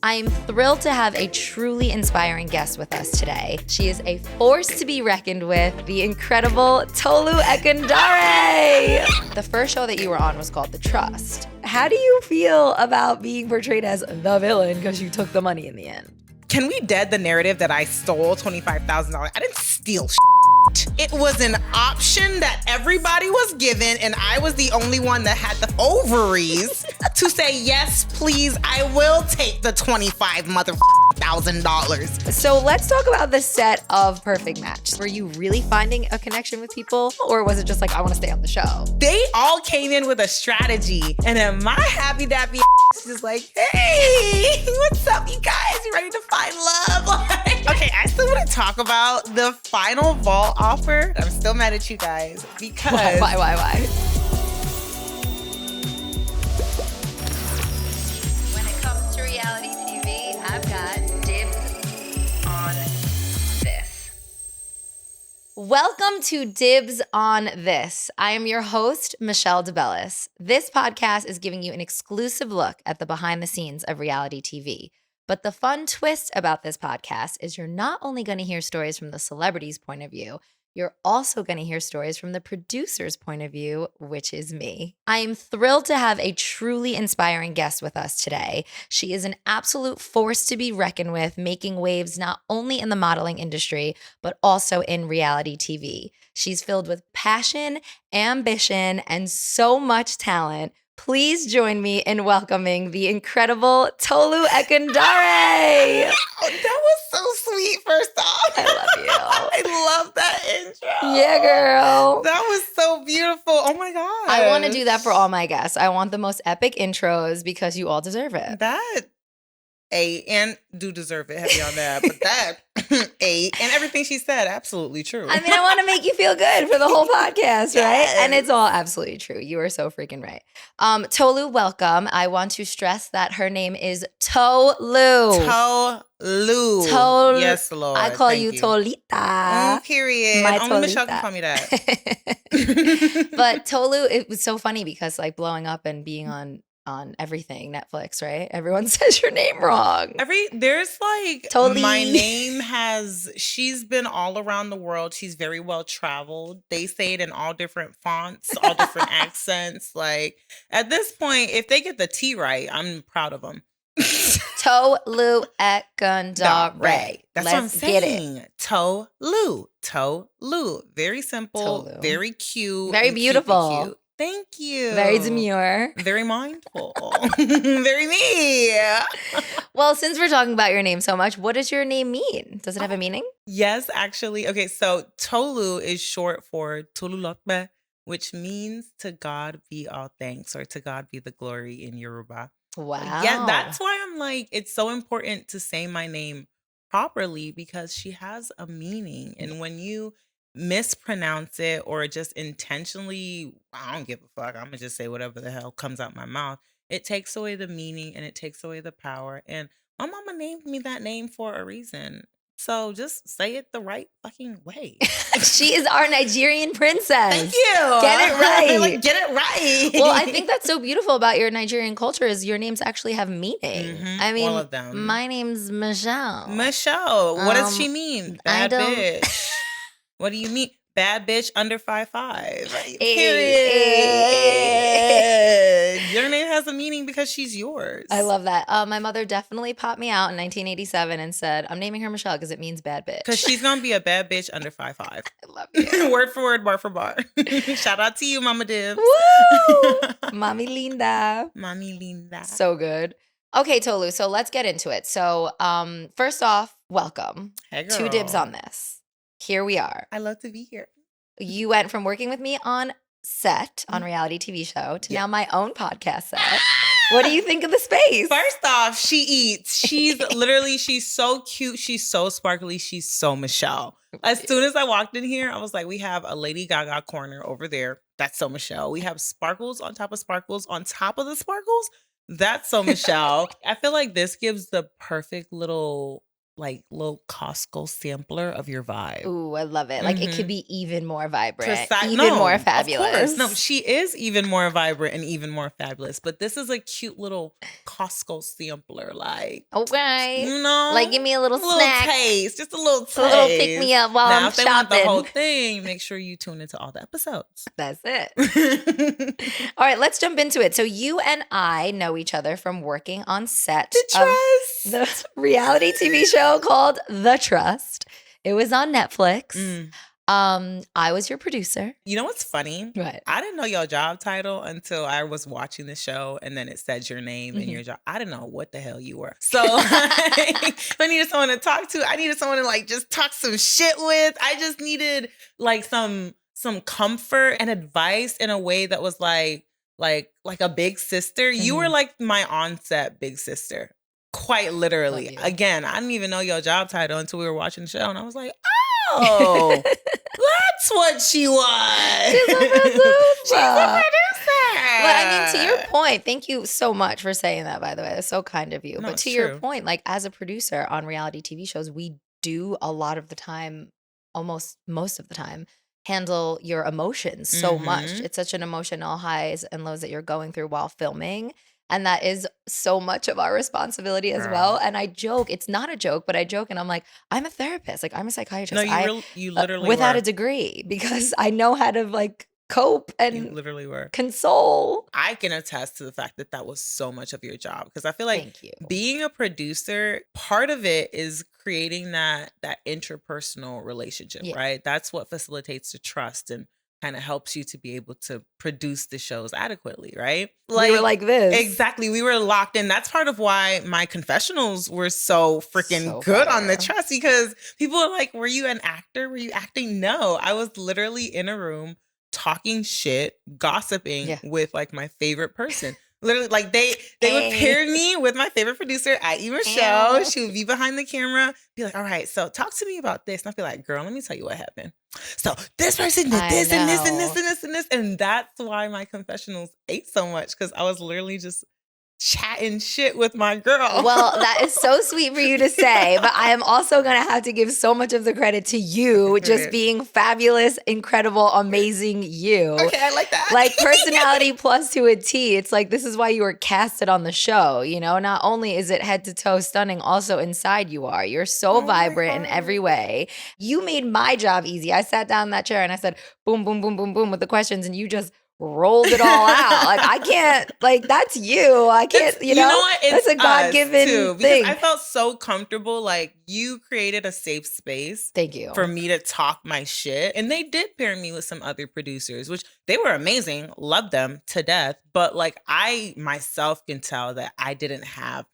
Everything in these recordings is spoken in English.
I am thrilled to have a truly inspiring guest with us today. She is a force to be reckoned with, the incredible Tolú Ekundare. The first show that you were on was called The Trust. How do you feel about being portrayed as the villain because you took the money in the end? Can we dead the narrative that I stole $25,000? I didn't steal shit. It was an option that everybody was given, and I was the only one that had the ovaries to say, yes, please, I will take the $25,000. So let's talk about the set of Perfect Match. Were you really finding a connection with people, or was it just like, I want to stay on the show? They all came in with a strategy, and then my happy dappy is just like, hey, what's up, you guys? You ready to find love? Okay, I still want to talk about the final vault offer. I'm still mad at you guys because... Why? When it comes to reality TV, I've got Dibs on This. Welcome to Dibs on This. I am your host, Michelle DeBellis. This podcast is giving you an exclusive look at the behind the scenes of reality TV. But the fun twist about this podcast is you're not only going to hear stories from the celebrities' point of view, you're also going to hear stories from the producer's point of view, which is me. I am thrilled to have a truly inspiring guest with us today. She is an absolute force to be reckoned with, making waves not only in the modeling industry, but also in reality TV. She's filled with passion, ambition, and so much talent. Please join me in welcoming the incredible Tolú Ekundare. Oh, that was so sweet, first off. I love you. I love that intro. Yeah, girl. That was so beautiful. Oh my God. I want to do that for all my guests. I want the most epic intros because you all deserve it. And do deserve it, heavy on that. But that, and everything she said, absolutely true. I mean, I want to make you feel good for the whole podcast, right? And it's all absolutely true. You are so freaking right. Tolu, welcome. I want to stress that her name is Tolu. Tolu. Yes, Lord. I call Thank you Tolita. Period. My Only Michelle Tolita. can call me that. But Tolu, it was so funny because like blowing up and being on everything, Netflix, right? Everyone says your name wrong. There's like, Totally. My name she's been all around the world. She's very well traveled. They say it in all different fonts, all different accents. Like at this point, if they get the T right, I'm proud of them. Tolú Ekundare. That's Let's what I'm saying. Get it. Tolu. Very simple, Tolu. very cute. Very and beautiful. cute. Thank you. Very demure. Very mindful. Very me. Well, since we're talking about your name so much, what does your name mean? Does it have a meaning? Yes, actually. Okay, so Tolu is short for Tolulokbe, which means to God be all thanks, or to God be the glory in Yoruba. Wow. Yeah, that's why I'm like, it's so important to say my name properly because she has a meaning. And when you mispronounce it or just intentionally, I don't give a fuck, I'm gonna just say whatever the hell comes out my mouth, it takes away the meaning and it takes away the power. And my mama named me that name for a reason. So just say it the right fucking way. She is our Nigerian princess. Thank you. Get it right. Like, get it right. Well, I think that's so beautiful about your Nigerian culture is your names actually have meaning. I mean, all of them. My name's Michelle. Michelle. What does she mean? I Bad don't- bitch. What do you mean? Bad bitch under 5'5". Hey. Period. Your name has a meaning because she's yours. I love that. My mother definitely popped me out in 1987 and said, I'm naming her Michelle because it means bad bitch. Because she's going to be a bad bitch under 5'5". I love you. Word for word, bar for bar. Shout out to you, Mama Dibs. Woo! Mami linda. Mami linda. So good. Okay, Tolu, so let's get into it. So first off, welcome Hey, girl. to Dibs on This. Here we are. I love to be here. You went from working with me on set on reality TV show to now my own podcast set. What do you think of the space? First off, she eats. She's so cute. She's so sparkly. She's so Michelle. As soon as I walked in here, I was like, we have a Lady Gaga corner over there. That's so Michelle. We have sparkles on top of sparkles on top of the sparkles. That's so Michelle. I feel like this gives the perfect little like little Costco sampler of your vibe. Ooh, I love it. Like it could Mhm. be even more vibrant, Precise. even more No, of course. No, fabulous. she is even more vibrant and even more fabulous. But this is a cute little Costco sampler, like, Okay. you Like know, give me a little a little snack, taste, just a little a little pick me taste. up while Now, I'm if they want the whole shopping. thing, make sure you tune into all the episodes. That's it. The All right, let's jump into it. So you and I know each other from working on set of the trust. reality TV show called The Trust. It was on Netflix. Mm. I was your producer. You know what's funny? Right. I didn't know your job title until I was watching the show and then it said your name and Mhm. your job. I didn't know what the hell you were. So like, I needed someone to talk to. I needed someone to like just talk some shit with. I just needed like some comfort and advice in a way that was like a big sister. You were Mhm. like my on-set big sister. Quite Love literally. you. Again, I didn't even know your job title until we were watching the show and I was like, oh. That's what she was. She's a producer. She's a producer. But I mean, to your point, thank you so much for saying that, by the way. That's so kind of you. No, But it's to your true. point, like as a producer on reality TV shows, we do a lot of the time, almost most of the time, handle your emotions so much. Mhm. It's such an emotional highs and lows that you're going through while filming. And that is so much of our responsibility as well. Girl. And I joke, it's not a joke, but I joke and I'm like, I'm a therapist. Like I'm a No, psychiatrist. you literally Without were. a degree because I know how to like cope You and literally were. console. I can attest to the fact that that was so much of your job because I feel like Thank you. being a producer, part of it is creating that interpersonal relationship, Yeah. right? That's what facilitates the trust and kind of helps you to be able to produce the shows adequately, right? We were like this. Exactly. We were locked in. That's part of why my confessionals were so freaking So good on the fire. trust because people are like, were you an actor? Were you acting? No, I was literally in a room talking shit, gossiping Yeah. with like my favorite person. Literally, like they would pair me with my favorite producer, i.e. Michelle. Ew. She would be behind the camera, be like, all right, so talk to me about this. And I'd be like, girl, let me tell you what happened. So this person did I this and this and know. this and this and this. And that's why my confessionals ate so much because I was literally just chatting shit with my girl. Well, that is so sweet for you to say, but I am also going to have to give so much of the credit to you just being fabulous, incredible, amazing you. Okay, I like that. Like personality plus to a T. It's like this is why you were casted on the show, you know? Not only is it head to toe stunning, also inside you are. You're so vibrant in every way. You made my job easy. I sat down in that chair and I said boom, boom, boom, boom, boom with the questions and you just rolled it all out. Like I can't, like that's you. I can't, you know what? that's a God-given too, thing. because I felt so comfortable. Like you created a safe space. Thank you. For me to talk my shit. And they did pair me with some other producers, which they were amazing. Loved them to death. But like I myself can tell that I didn't have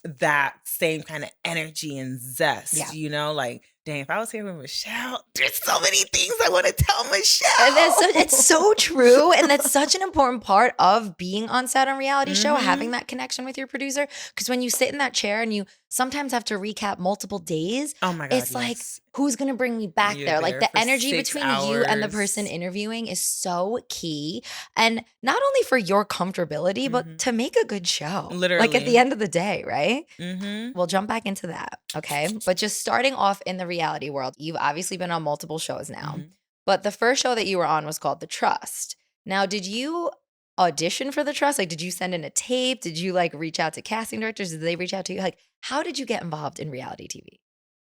that same kind of energy and zest, Yeah. you know, like, dang, if I was here with Michelle, there's so many things I want to tell Michelle. And it's so true. And that's such an important part of being on set on reality show, having that connection with your producer. Because when you sit in that chair and you sometimes have to recap multiple days, Oh my God, it's like, yes. who's going to bring me back You're there? Like there the for energy 6 between you and the hours. person interviewing is so key. And not only for your comfortability, but to make a good show. Like at the Literally. end of the day, right? Mm-hmm. We'll jump back into that, okay? But just starting off in the reality world, you've obviously been on multiple shows now. But the first show that you were on was called The Trust. Now, did you audition for The Trust? Like, did you send in a tape? Did you like reach out to casting directors? Did they reach out to you? Like, how did you get involved in reality TV?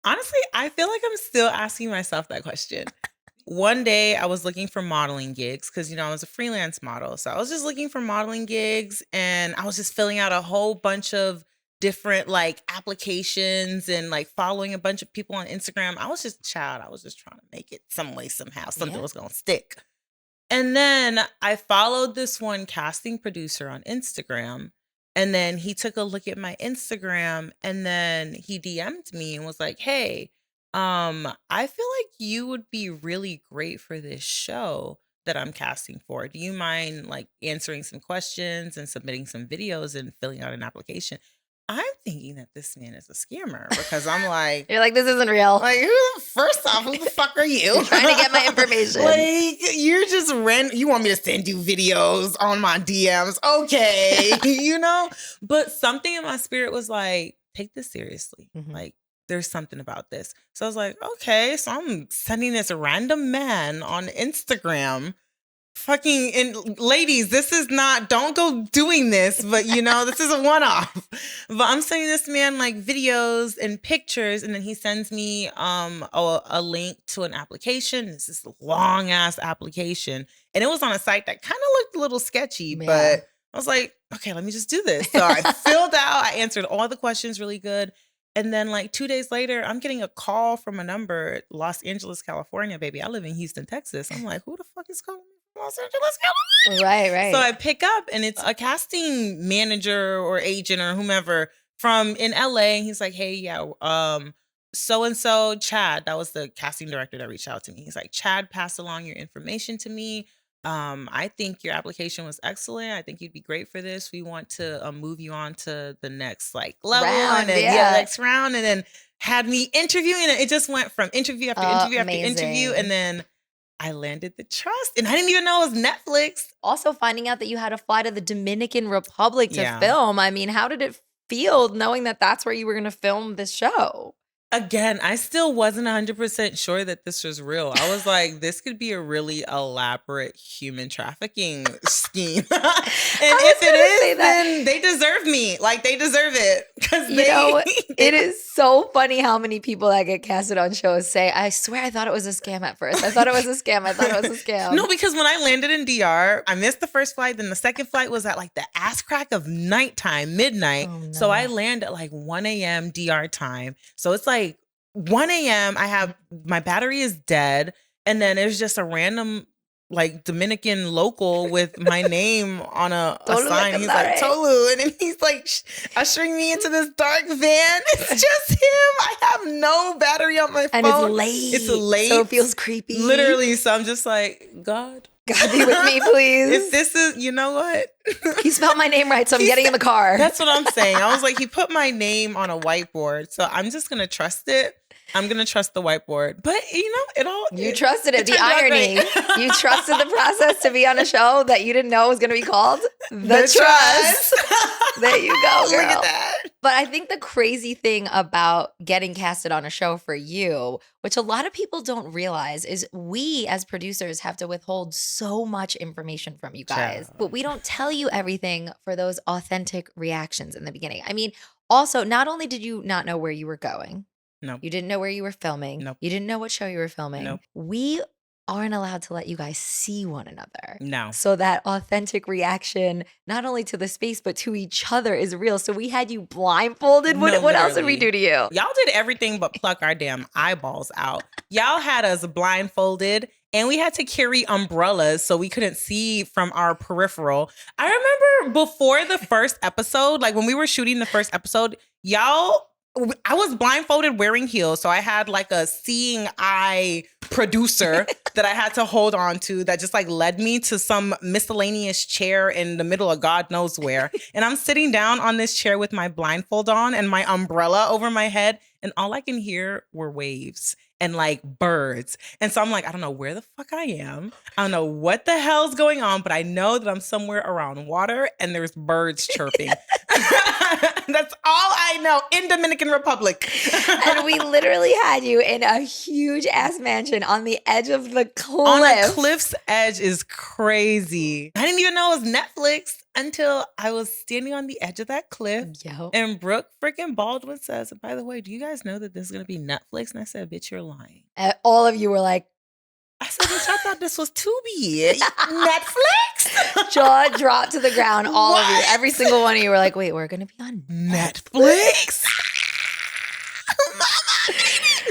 Honestly, I feel like I'm still asking myself that question. One day I was looking for modeling gigs because, you know, I was a freelance model. So I was just looking for modeling gigs and I was just filling out a whole bunch of different like applications and like following a bunch of people on Instagram. I was just trying to make it some way, somehow. Something was going to stick. And then I followed this one casting producer on Instagram. And then he took a look at my Instagram and then he DM'd me and was like, hey, I feel like you would be really great for this show that I'm casting for. Do you mind like answering some questions and submitting some videos and filling out an application? I'm thinking that this man is a scammer because I'm like, You're like, this isn't real. like, first off, who the fuck are you? You're trying to get my information. Like, you're just you want me to send you videos on my DMs. Okay, you know? But something in my spirit was like, take this seriously. Like, there's something about this. So I was like, okay, so I'm sending this random man on Instagram. Fucking, and ladies, this is not, don't go doing this, but this is a one-off. But I'm sending this man like videos and pictures, and then he sends me a link to an application. It's this long ass application, and it was on a site that kind of looked a little sketchy, but I was like, okay, let me just do this. So I filled out, I answered all the questions really good. And then like 2 days later, I'm getting a call from a number, Los Angeles, California, baby. I live in Houston, Texas. I'm like, who the fuck is calling me from Los Angeles, California? Right. So I pick up, and it's a casting manager or agent or whomever from in LA. And he's like, hey, yeah, so-and-so Chad, that was the casting director that reached out to me. He's like, Chad passed along your information to me. I think your application was excellent. I think you'd be great for this. We want to move you on to the next like level and then next round, and then had me interviewing. And it just went from interview after interview after interview, and then I landed the trust, and I didn't even know it was Netflix. Also, finding out that you had to fly to the Dominican Republic to film. I mean, how did it feel knowing that that's where you were going to film this show? Again, I still wasn't 100% sure that this was real. I was like, this could be a really elaborate human trafficking scheme. And if it is, then they deserve me. Like, they deserve it. Because it is so funny how many people that get casted on shows say, I swear I thought it was a scam at first. I thought it was a scam. No, because when I landed in DR, I missed the first flight. Then the second flight was at like the ass crack of nighttime, midnight. Oh, no. So I land at like 1 a.m. DR time. So it's like 1 a.m. I have, my battery is dead. And then there's just a random like Dominican local with my name on a sign. He's like, Tolu. And then he's like ushering me into this dark van. It's just him. I have no battery on my phone. And it's late. So it feels creepy. Literally. So I'm just like, God be with me, please. If this is, you know what? He spelled my name right, so I'm getting in the car. That's what I'm saying. I was like, he put my name on a whiteboard. So I'm just going to trust it. I'm going to trust the whiteboard. But, You trusted it. The irony. You trusted the process to be on a show that you didn't know was going to be called The Trust. There you go, girl. Look at that. But I think the crazy thing about getting casted on a show for you, which a lot of people don't realize, is we as producers have to withhold so much information from you guys. But we don't tell you everything for those authentic reactions in the beginning. I mean, also, not only did you not know where you were going, no, you didn't know where you were filming. Nope. You didn't know what show you were filming. Nope. We aren't allowed to let you guys see one another. No. So that authentic reaction, not only to the space, but to each other is real. So we had you blindfolded. What else did we do to you? Y'all did everything but pluck our damn eyeballs out. Y'all had us blindfolded, and we had to carry umbrellas so we couldn't see from our peripheral. I remember before the first episode, like when we were shooting the first episode, I was blindfolded wearing heels. So I had like a seeing eye producer that I had to hold on to that just like led me to some miscellaneous chair in the middle of God knows where. And I'm sitting down on this chair with my blindfold on and my umbrella over my head. And all I can hear were waves and like birds. And so I'm like, I don't know where the fuck I am. I don't know what the hell's going on, but I know that I'm somewhere around water and there's birds chirping. That's all I know in Dominican Republic. And we literally had you in a huge ass mansion on the edge of the cliff. On a cliff's edge is crazy. I didn't even know it was Netflix until I was standing on the edge of that cliff. Yo. And Brooke freaking Baldwin says, by the way, do you guys know that this is going to be Netflix? And I said, bitch, you're lying. And all of you were like, I said, bitch, I thought this was Tubi. Netflix? Jaw dropped to the ground, all of you. Every single one of you were like, wait, we're going to be on Netflix?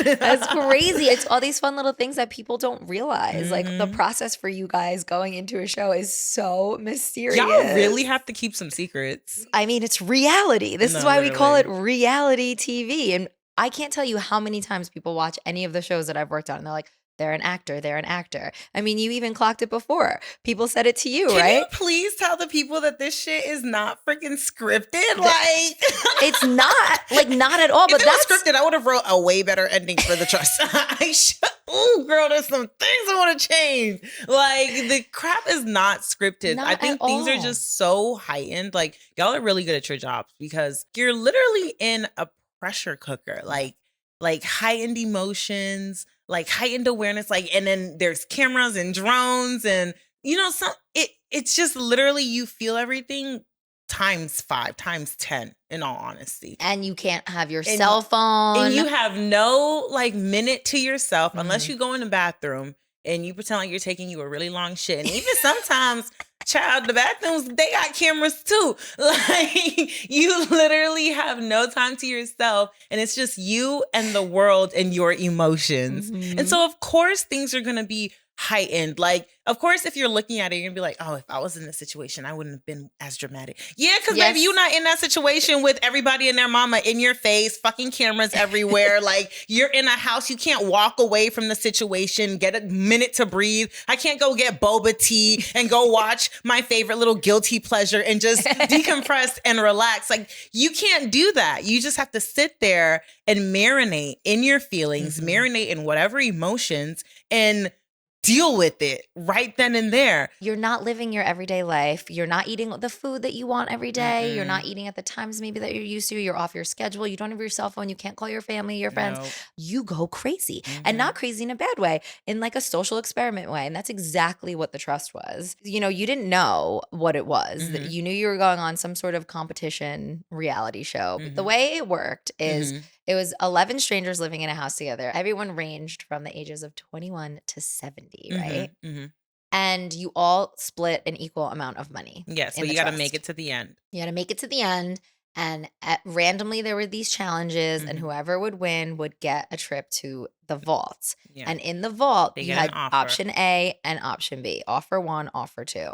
That's crazy. It's all these fun little things that people don't realize. Like the process for you guys going into a show is so mysterious. Y'all really have to keep some secrets. I mean, it's reality. This is why we call it reality TV. And I can't tell you how many times people watch any of the shows that I've worked on and they're like, they're an actor. I mean, you even clocked it before. People said it to you, right? Can you please tell the people that this shit is not freaking scripted? Like, it's not. Like, not at all. But if it was scripted, I would have wrote a way better ending for The Trust. Ooh, girl, there's some things I want to change. Like, the crap is not scripted. I think things are just so heightened. Like, y'all are really good at your jobs because you're literally in a pressure cooker. Like, like heightened emotions, like heightened awareness, like, and then there's cameras and drones and, it's just literally you feel everything times 5, times 10, in all honesty. And you can't have your And cell phone. And you have no like minute to yourself unless Mhm. you go in the bathroom and you pretend like you're taking you a really long shit. And even sometimes, child, the bathrooms, they got cameras too. Like you literally have no time to yourself. And it's just you and the world and your emotions. Mhm. And so of course things are gonna be heightened. Like, of course, if you're looking at it, you're gonna be like, oh, if I was in this situation, I wouldn't have been as dramatic. Yeah, because Yes. baby, you're not in that situation with everybody and their mama in your face, fucking cameras everywhere. Like, you're in a house, you can't walk away from the situation, get a minute to breathe. I can't go get boba tea and go watch my favorite little guilty pleasure and just decompress and relax. Like, you can't do that. You just have to sit there and marinate in your feelings, marinate in whatever emotions, and deal with it right then and there. You're not living your everyday life. You're not eating the food that you want every day. You're not eating at the times maybe that you're used to. You're off your schedule. You don't have your cell phone. You can't call your family, your friends. Nope. You go crazy, and not crazy in a bad way, in like a social experiment way. And that's exactly what the trust was. You didn't know what it was. You knew you were going on some sort of competition reality show. But the way it worked is it was 11 strangers living in a house together. Everyone ranged from the ages of 21 to 70, right? And you all split an equal amount of money. Yeah, so in you the got to trust. make it to the end. You got to make it to the end. And randomly, there were these challenges, and whoever would win would get a trip to the vault. Yeah. And in the vault, They you get had an offer. option A and option B. Offer 1, offer 2.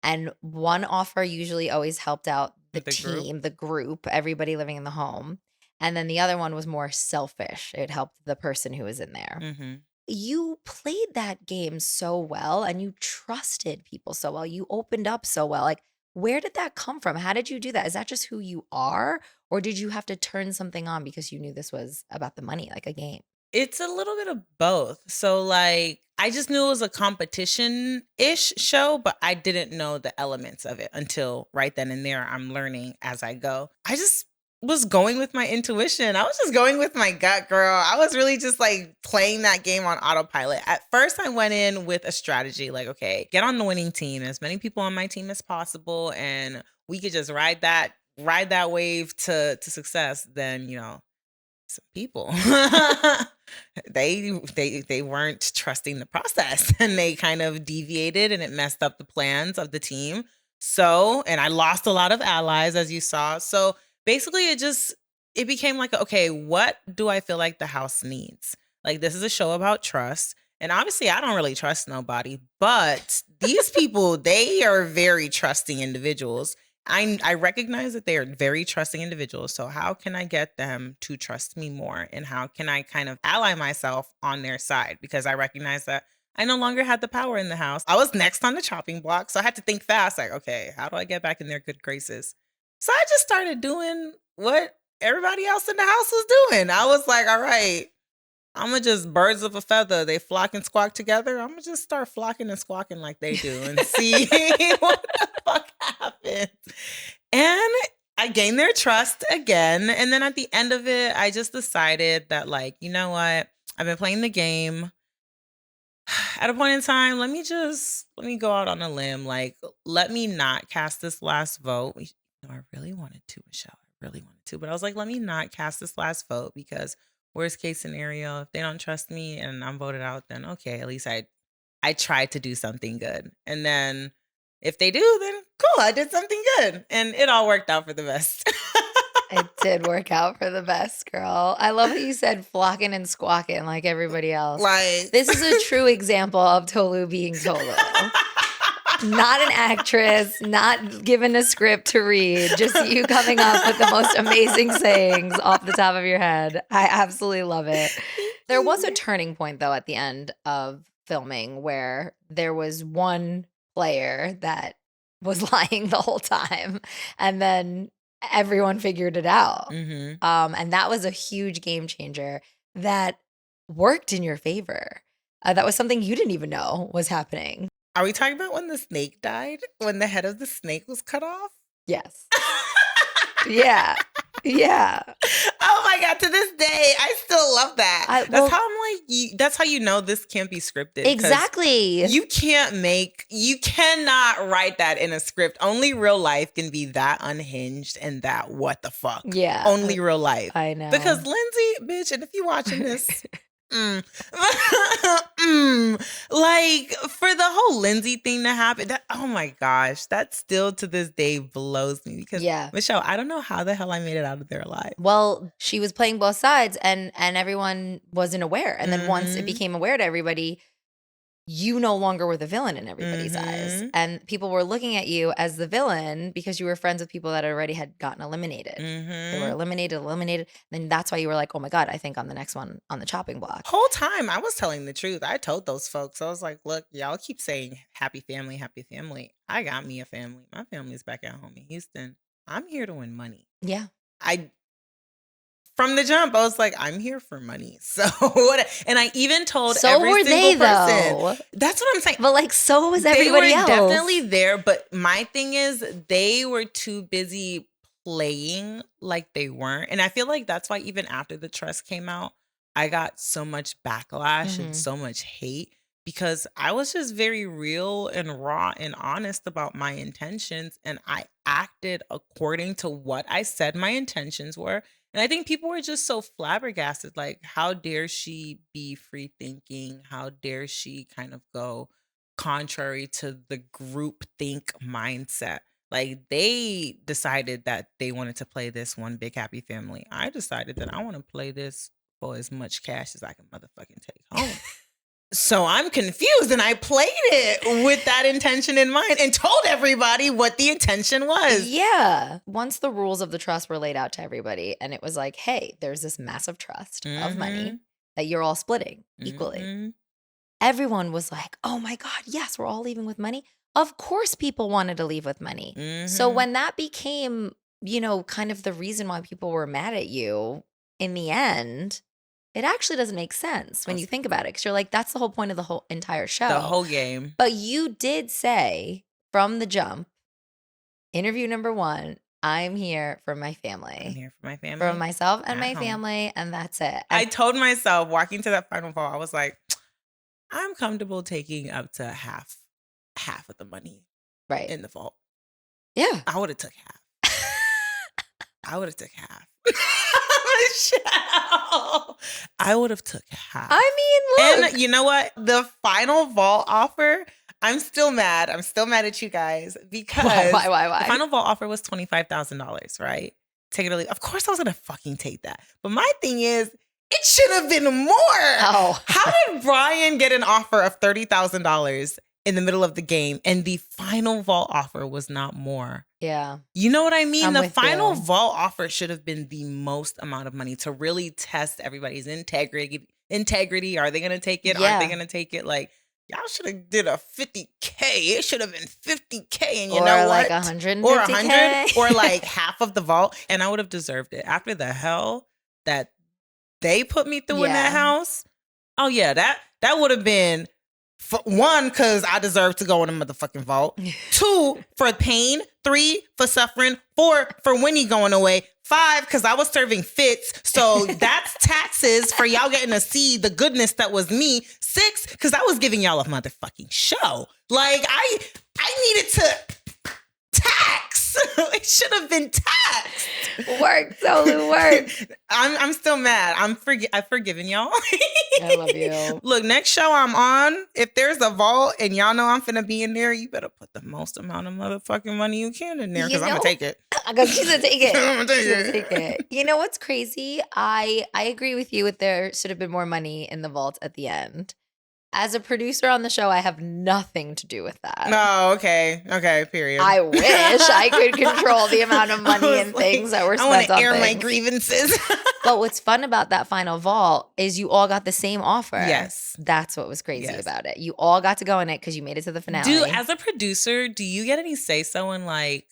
And one offer usually always helped out the team, the group, everybody living in the home. And then the other one was more selfish. It helped the person who was in there. You played that game so well, and you trusted people so well. You opened up so well. Like, where did that come from? How did you do that? Is that just who you are? Or did you have to turn something on because you knew this was about the money, like a game? It's a little bit of both. So, like, I just knew it was a competition-ish show, but I didn't know the elements of it until right then and there. I'm learning as I go. I just was going with my intuition. I was just going with my gut, girl. I was really just like playing that game on autopilot. At first, I went in with a strategy like, okay, get on the winning team, as many people on my team as possible, and we could just ride that wave to success. Then, some people they weren't trusting the process, and they kind of deviated, and it messed up the plans of the team. So, and I lost a lot of allies, as you saw. So basically it became like, okay, what do I feel like the house needs? Like, this is a show about trust. And obviously I don't really trust nobody, but these people, they are very trusting individuals. I recognize that they are very trusting individuals. So how can I get them to trust me more? And how can I kind of ally myself on their side? Because I recognize that I no longer had the power in the house. I was next on the chopping block. So I had to think fast, like, okay, how do I get back in their good graces? So I just started doing what everybody else in the house was doing. I was like, all right, I'm going to just birds of a feather. They flock and squawk together. I'm going to just start flocking and squawking like they do and see what the fuck happens. And I gained their trust again. And then at the end of it, I just decided that, like, you know what? I've been playing the game. At a point in time, let me go out on a limb. Like, let me not cast this last vote. I really wanted to, Michelle. I really wanted to. But I was like, let me not cast this last vote, because worst case scenario, if they don't trust me and I'm voted out, then okay, at least I tried to do something good. And then if they do, then cool, I did something good. And it all worked out for the best. It did work out for the best, girl. I love that you said flocking and squawking like everybody else. Like, this is a true example of Tolu being Tolu. Not an actress, not given a script to read, just you coming up with the most amazing sayings off the top of your head. I absolutely love it. There was a turning point, though, at the end of filming where there was one player that was lying the whole time, and then everyone figured it out. And that was a huge game changer that worked in your favor. That was something you didn't even know was happening. Are we talking about when the snake died? When the head of the snake was cut off? Yes. Yeah. Yeah. Oh my God. To this day, I still love that. That's how I'm like, that's how you know this can't be scripted. Exactly. You cannot write that in a script. Only real life can be that unhinged and that what the fuck. Yeah. Only real life. I know. Because Lindsay, bitch, and if you're watching this, like for the whole Lindsay thing to happen, oh my gosh, that still to this day blows me because Michelle, I don't know how the hell I made it out of there alive. Well, she was playing both sides and everyone wasn't aware. And then once it became aware to everybody, you no longer were the villain in everybody's eyes. And people were looking at you as the villain because you were friends with people that already had gotten eliminated. They were eliminated. And that's why you were like, oh my God, I think I'm the next one on the chopping block. Whole time I was telling the truth. I told those folks. I was like, look, y'all keep saying happy family, happy family. I got me a family. My family's back at home in Houston. I'm here to win money. Yeah. From the jump, I was like, I'm here for money. So what? And I even told every single person. Though. That's what I'm saying. But like, so was everybody else. They were definitely there. But my thing is, they were too busy playing like they weren't. And I feel like that's why even after the trust came out, I got so much backlash and so much hate because I was just very real and raw and honest about my intentions. And I acted according to what I said my intentions were. And I think people were just so flabbergasted, like, how dare she be free thinking? How dare she kind of go contrary to the group think mindset? Like, they decided that they wanted to play this one big happy family. I decided that I want to play this for as much cash as I can motherfucking take home. So I'm confused, and I played it with that intention in mind and told everybody what the intention was. Yeah. Once the rules of the trust were laid out to everybody, and it was like, hey, there's this massive trust of money that you're all splitting equally. Everyone was like, oh my God, yes, we're all leaving with money. Of course people wanted to leave with money. So when that became, kind of the reason why people were mad at you in the end, it actually doesn't make sense when you think about it. Because you're like, that's the whole point of the whole entire show. The whole game. But you did say from the jump, interview number 1, I'm here for my family. I'm here for my family. For myself and my family, and that's it. I told myself, walking to that final ball, I was like, I'm comfortable taking up to half of the money in the vault. Yeah. I would have took half. I would have took half. I mean, look. And you know what? The final vault offer, I'm still mad. I'm still mad at you guys because why? The final vault offer was $25,000, right? Take it or leave. Of course I was going to fucking take that. But my thing is, it should have been more. Oh. How did Brian get an offer of $30,000 in the middle of the game and the final vault offer was not more? Yeah. You know what I mean? I'm the with final you. vault offer should have been the most amount of money to really test everybody's integrity. Are they going to take it? Yeah. Aren't they going to take it? Like, y'all should have did a 50K. It should have been 50K. And you or know like what? 150K. Or 100 or like half of the vault. And I would have deserved it. After the hell that they put me through in that house. Oh yeah, that would have been one, because I deserve to go in the motherfucking vault. 2, for pain. 3, for suffering. 4, for Winnie going away. 5, because I was serving fits. So that's taxes for y'all getting to see the goodness that was me. 6, because I was giving y'all a motherfucking show. Like, I needed to tax. It should have been taxed. Work, Tolu, work. I'm still mad. I've forgiven y'all. I love you. Look, next show I'm on, if there's a vault and y'all know I'm finna be in there, you better put the most amount of motherfucking money you can in there, because I'm gonna take it. She's gonna take it. I'm gonna take it. You know what's crazy? I agree with you. There should have been more money in the vault at the end. As a producer on the show, I have nothing to do with that. No, okay, period. I wish I could control the amount of money and things that were spent on things. I want to air my grievances. But what's fun about that final vault is you all got the same offer. Yes. That's what was crazy about it. You all got to go in it because you made it to the finale. Dude, as a producer, do you get any say-so in like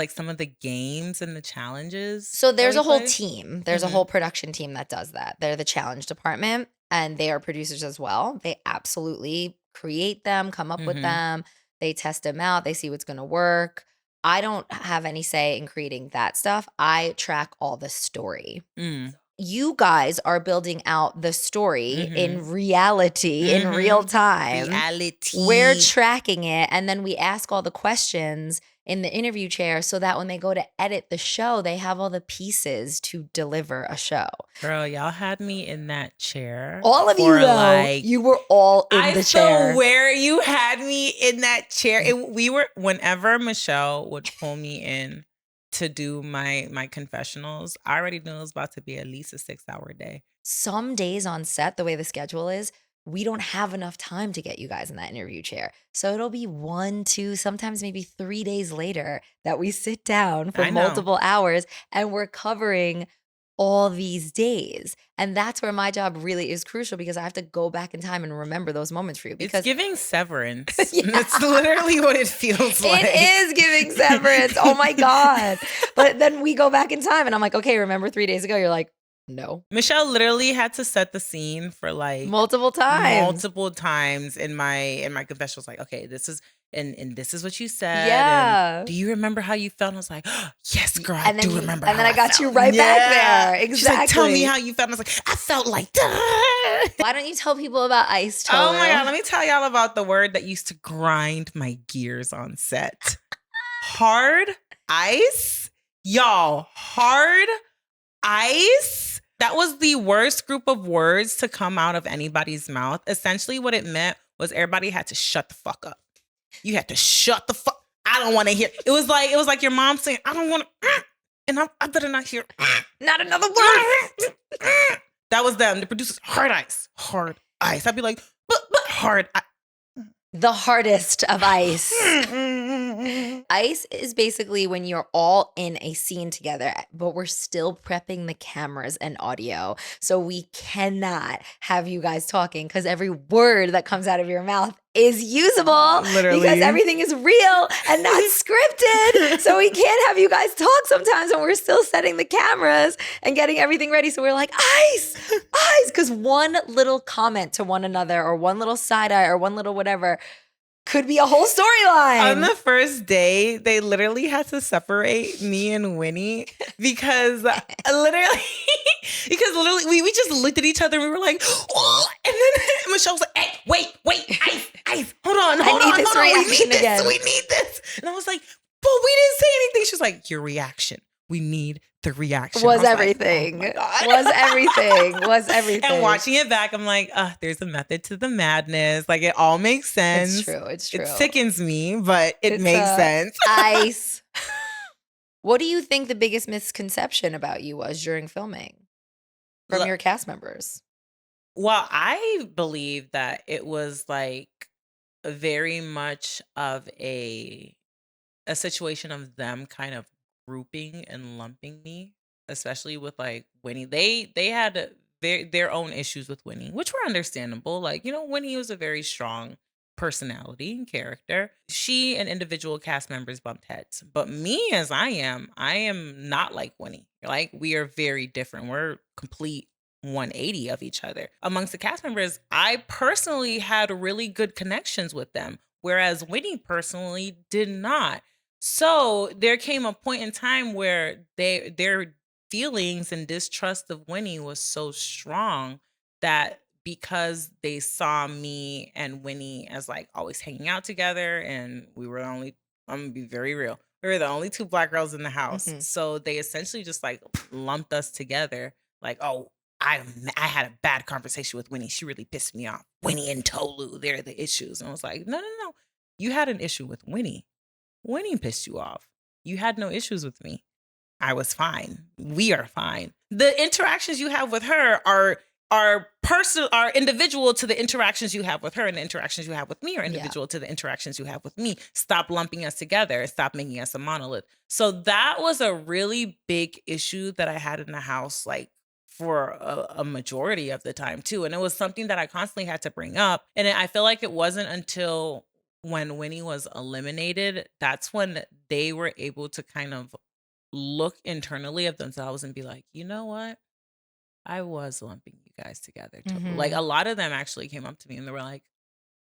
some of the games and the challenges? So there's a whole team. There's a whole production team that does that. They're the challenge department. And they are producers as well. They absolutely create them, come up with them. They test them out. They see what's going to work. I don't have any say in creating that stuff. I track all the story. you guys are building out the story in Mhm. reality, in real Mhm. time. We're Reality. tracking it, and then we ask all the questions in the interview chair so that when they go to edit the show, they have all the pieces to deliver a show. Girl, y'all had me in that chair All of you, for though, like you were all in I the chair. swear you had me in that chair. We were whenever Michelle would pull me in to do my confessionals, I already knew it was about to be at least a 6-hour day. Some days on set, the way the schedule is, we don't have enough time to get you guys in that interview chair. So it'll be 1, 2, sometimes maybe 3 days later that we sit down for I know. multiple hours and we're covering all these days. And that's where my job really is crucial because I have to go back in time and remember those moments for you. It's Because giving Severance. Yeah. That's literally what it feels like. it is giving Severance. Oh my God. But then we go back in time and I'm like, okay, remember 3 days ago? You're like, no. Michelle literally had to set the scene for like Multiple times. multiple times in my confession. Was like, okay, this is and this is what you said. Yeah. And do you remember how you felt? And I was like, oh, yes, girl, I And then do you- remember. and then how I got you felt. right back Yeah. there. She's like, tell me Exactly. how you felt. And I was like, I felt like. Why don't you tell people about ice, Tolu? Oh my God, let me tell y'all about the word that used to grind my gears on set. Hard ice. Y'all, hard ice. That was the worst group of words to come out of anybody's mouth. Essentially, what it meant was everybody had to shut the fuck up. You had to shut the fuck. I don't want to hear. It was like your mom saying, I don't want to, and I better not hear. Not another word. That was them. The producers, hard ice, hard ice. I'd be like, but hard ice. The hardest of ice. Ice is basically when you're all in a scene together, but we're still prepping the cameras and audio. So we cannot have you guys talking because every word that comes out of your mouth is usable. Literally. Because everything is real and not scripted. So we can't have you guys talk sometimes when we're still setting the cameras and getting everything ready. So we're like, ice, because one little comment to one another or one little side eye or one little whatever could be a whole storyline. On the first day, they literally had to separate me and Winnie because literally we just looked at each other and we were like, oh, and then Michelle was like, hey, wait, ice, hold on, I need this reaction again. We need this. And I was like, but we didn't say anything. She was like, your reaction. We need the reaction. Was I was everything. Like, oh my God. Was everything. And watching it back, I'm like, there's a method to the madness. Like, it all makes sense. It's true. It sickens me, but it It's makes sense. Ice. What do you think the biggest misconception about you was during filming from your cast members? Well, I believe that it was like very much of a situation of them kind of grouping and lumping me, especially with like Winnie. They had their own issues with Winnie, which were understandable. Like, Winnie was a very strong personality and character. She and individual cast members bumped heads. But me as I am not like Winnie. Like, we are very different. We're complete 180 of each other. Amongst the cast members, I personally had really good connections with them, whereas Winnie personally did not. So there came a point in time where their feelings and distrust of Winnie was so strong that because they saw me and Winnie as like always hanging out together, and we were I'm gonna be very real, we were the only two Black girls in the house. Mhm. So they essentially just like lumped us together. Like, oh, I had a bad conversation with Winnie. She really pissed me off. Winnie and Tolu, they're the issues. And I was like, no. You had an issue with Winnie. Winnie pissed you off. You had no issues with me. I was fine. We are fine. The interactions you have with her are personal, are individual to the interactions you have with her, and the interactions you have with me are individual to the interactions you have with me. Stop lumping us together. Stop making us a monolith. So that was a really big issue that I had in the house, like for a majority of the time too. And it was something that I constantly had to bring up. And I feel like it wasn't until when Winnie was eliminated, that's when they were able to kind of look internally of themselves and be like, you know what? I was lumping you guys together. Mhm. Like, a lot of them actually came up to me and they were like,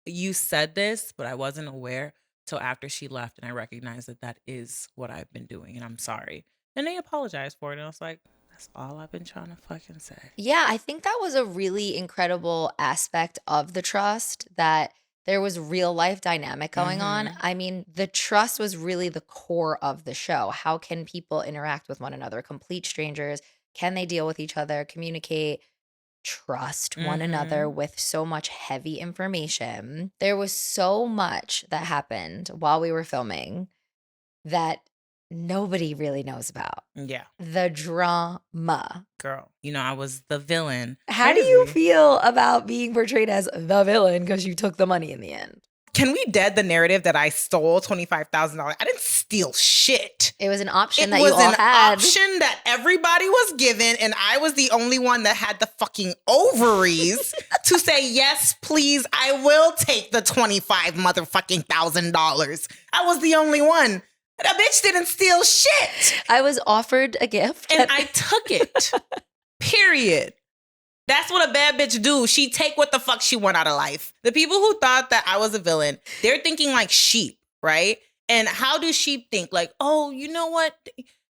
you said this, but I wasn't aware till after she left. And I recognized that is what I've been doing. And I'm sorry. And they apologized for it. And I was like, That's all I've been trying to fucking say. Yeah, I think that was a really incredible aspect of the trust, that there was real life dynamic going on. I mean, the trust was really the core of the show. How can people interact with one another? Complete strangers. Can they deal with each other, communicate, trust one another with so much heavy information? There was so much that happened while we were filming that nobody really knows about. Yeah. The drama. Girl, I was the villain. How do you Crazy. feel about being portrayed as the villain because you took the money in the end? Can we dead the narrative that I stole $25,000? I didn't steal shit. It was an option It that was you all an had. option that everybody was given, and I was the only one that had the fucking ovaries to say, yes, please, I will take the $25,000. I was the only one. That bitch didn't steal shit. I was offered a gift. And I took it. Period. That's what a bad bitch do. She take what the fuck she want out of life. The people who thought that I was a villain, they're thinking like sheep, right? And how do sheep think? Like, oh, you know what?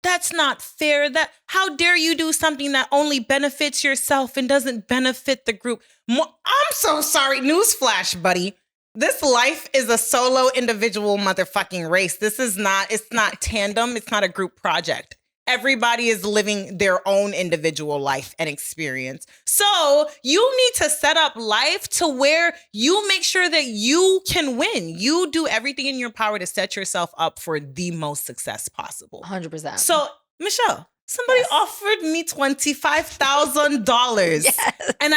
That's not fair. How dare you do something that only benefits yourself and doesn't benefit the group? I'm so sorry. Newsflash, buddy. This life is a solo individual motherfucking race. It's not tandem. It's not a group project. Everybody is living their own individual life and experience. So you need to set up life to where you make sure that you can win. You do everything in your power to set yourself up for the most success possible. 100%. So, Michelle, somebody offered me $25,000. Yes. And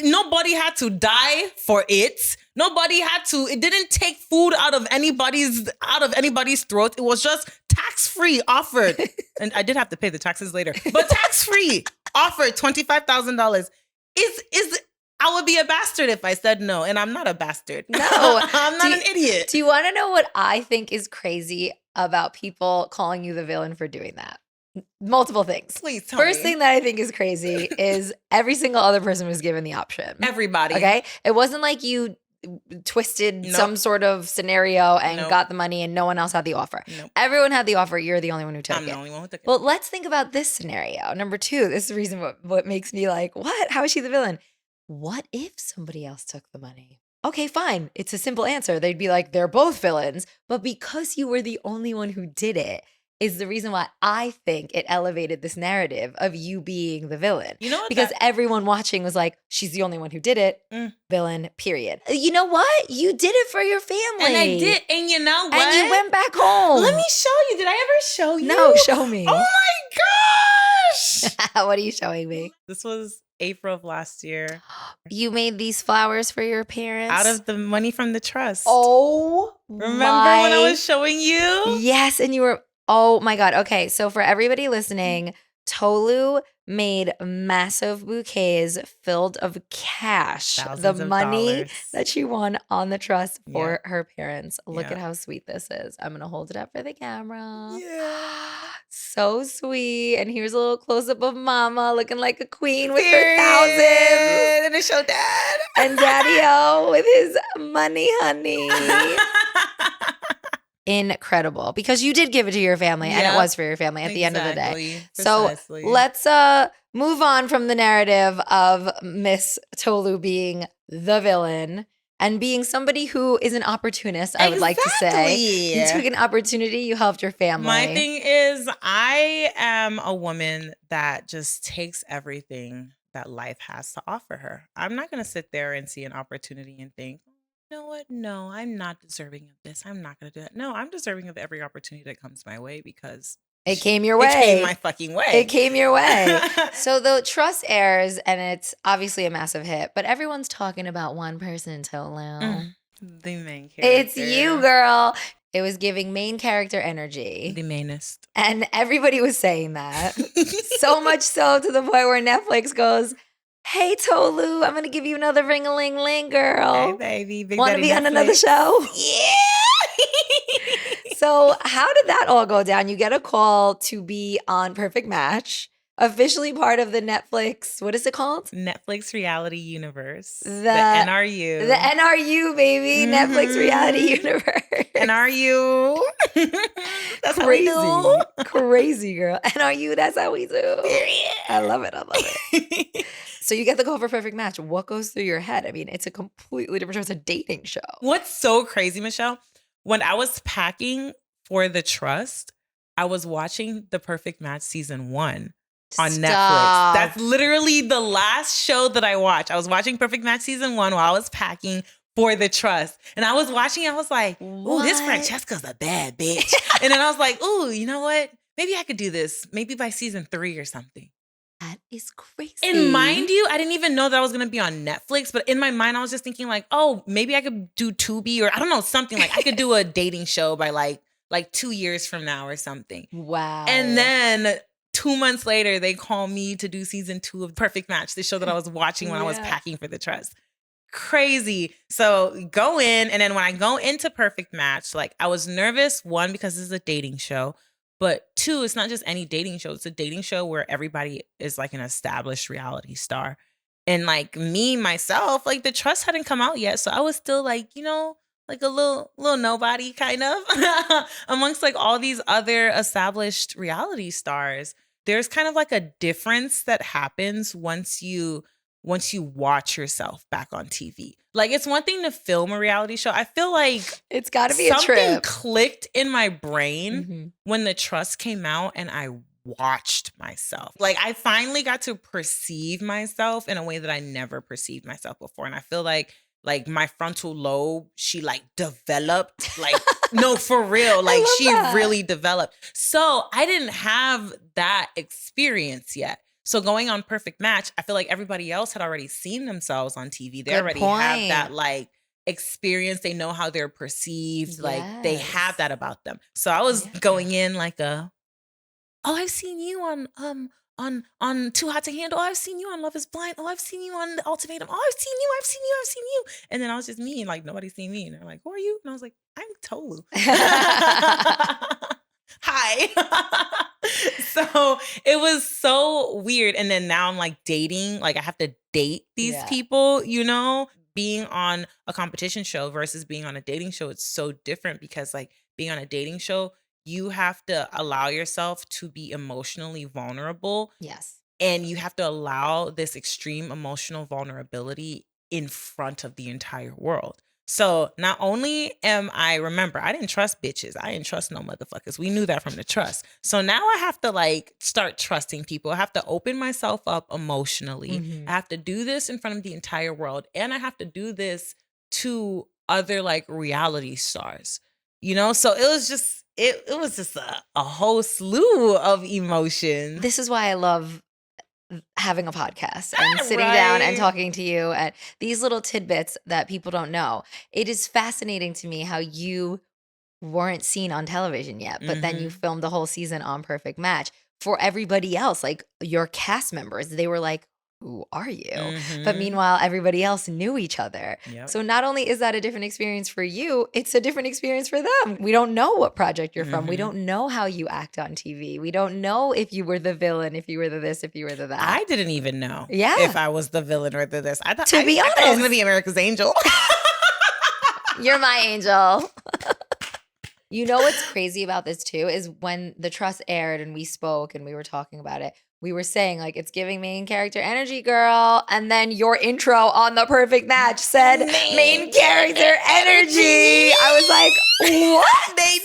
nobody had to die for it. It didn't take food out of anybody's throat. It was just tax-free offered. And I did have to pay the taxes later, but tax-free offered $25,000. I would be a bastard if I said no, and I'm not a bastard. No. I'm not an idiot. Do you want to know what I think is crazy about people calling you the villain for doing that? Multiple things. Please tell me. First thing that I think is crazy is every single other person was given the option. Everybody. Okay? It wasn't like you twisted some sort of scenario and got the money and no one else had the offer. Everyone had the offer. You're the only one who took it. I'm the only one who took it. Well, let's think about this scenario. Number 2, this is the reason what makes me like, what? How is she the villain? What if somebody else took the money? Okay, fine. It's a simple answer. They'd be like, they're both villains. But because you were the only one who did it is the reason why I think it elevated this narrative of you being the villain. You know what? Because everyone watching was like, she's the only one who did it. Villain, period. You know what? You did it for your family. And I did. And you know what? And you went back home. Let me show you. Did I ever show you? No, show me. Oh my gosh. What are you showing me? This was April of last year. You made these flowers for your parents? Out of the money from the trust. Oh, remember when I was showing you? Yes, and you were, oh my God. Okay, so for everybody listening, Tolu made massive bouquets filled of cash. Thousands the of money dollars. that she won on the trust for her parents. Look at how sweet this is. I'm going to hold it up for the camera. Yeah. So sweet. And here's a little close-up of mama looking like a queen with her thousands. And it showed dad. And Daddy-O with his money, honey. Incredible, because you did give it to your family and it was for your family at the end of the day. Precisely. So let's move on from the narrative of Miss Tolu being the villain and being somebody who is an opportunist, I would like to say. You took an opportunity, you helped your family. My thing is, I am a woman that just takes everything that life has to offer her. I'm not going to sit there and see an opportunity and think, you know what? No, I'm not deserving of this. I'm not going to do that. No, I'm deserving of every opportunity that comes my way because it came your way. It came my fucking way. It came your way. So the trust airs and it's obviously a massive hit, but everyone's talking about one person, Tolu. The main character. It's you, girl. It was giving main character energy. The mainest. And everybody was saying that. So much so to the point where Netflix goes, hey, Tolu, I'm going to give you another ring-a-ling-ling, girl. Hey, baby. Want to be on another show? Yeah. So how did that all go down? You get a call to be on Perfect Match. officially part of the Netflix, what is it called? Netflix reality universe. The NRU. The NRU, baby. Netflix reality universe. NRU. That's Crazy. how we do. Crazy, girl. NRU, that's how we do. Period. I love it. I love it. So you get the call for Perfect Match. What goes through your head? I mean, it's a completely different show. It's a dating show. What's so crazy, Michelle? When I was packing for The Trust, I was watching The Perfect Match season 1 on Netflix. That's literally the last show that I watched. I was watching Perfect Match season 1 while I was packing for The Trust. And I was watching, I was like, ooh, this Francesca's a bad bitch. And then I was like, ooh, you know what? Maybe I could do this. Maybe by season 3 or something. That is crazy. And mind you, I didn't even know that I was going to be on Netflix. But in my mind, I was just thinking like, oh, maybe I could do Tubi or I don't know, something like I could do a dating show by like 2 years from now or something. Wow. And then 2 months later, they call me to do season 2 of Perfect Match, the show that I was watching when I was packing for The Trust. Crazy. So go in. And then when I go into Perfect Match, like I was nervous, 1, because this is a dating show. But 2, it's not just any dating show. It's a dating show where everybody is like an established reality star. And like me, myself, like The Trust hadn't come out yet. So I was still like, you know, like a little nobody kind of amongst like all these other established reality stars. There's kind of like a difference that happens once you watch yourself back on TV. Like it's one thing to film a reality show. I feel like it's got to be a trip. Something clicked in my brain when The Trust came out and I watched myself. Like I finally got to perceive myself in a way that I never perceived myself before. And I feel like my frontal lobe, she like developed, like, no, for real. Like she really developed. So I didn't have that experience yet. So going on Perfect Match, I feel like everybody else had already seen themselves on TV. They already have that like experience. They know how they're perceived. Like they have that about them. So I was going in like oh, I've seen you on Too Hot to Handle. Oh, I've seen you on Love is Blind. Oh, I've seen you on The Ultimatum. Oh, I've seen you. And then I was just me and like nobody's seen me. And they're like, who are you? And I was like, I'm Tolu. Hi. So it was so weird. And then now I'm like dating, like I have to date these people, you know, being on a competition show versus being on a dating show. It's so different because like being on a dating show, you have to allow yourself to be emotionally vulnerable. Yes. And you have to allow this extreme emotional vulnerability in front of the entire world. So not only remember, I didn't trust bitches. I didn't trust no motherfuckers. We knew that from The Trust. So now I have to like start trusting people. I have to open myself up emotionally. I have to do this in front of the entire world. And I have to do this to other like reality stars, you know? So it was just, it was just a whole slew of emotions. This is why I love having a podcast and sitting down and talking to you and these little tidbits that people don't know. It is fascinating to me how you weren't seen on television yet, but then you filmed the whole season on Perfect Match. For everybody else, like your cast members, they were like, who are you? But meanwhile, everybody else knew each other. So not only is that a different experience for you, it's a different experience for them. We don't know what project you're from. We don't know how you act on TV. We don't know if you were the villain, if you were the this, if you were the that. I didn't even know if I was the villain or the this. I thought I was going to be America's Angel. You're my angel. You know what's crazy about this too is when The Trust aired and we spoke and we were talking about it, we were saying like, it's giving main character energy, girl. And then your intro on The Perfect Match said main character energy. I was like, what? They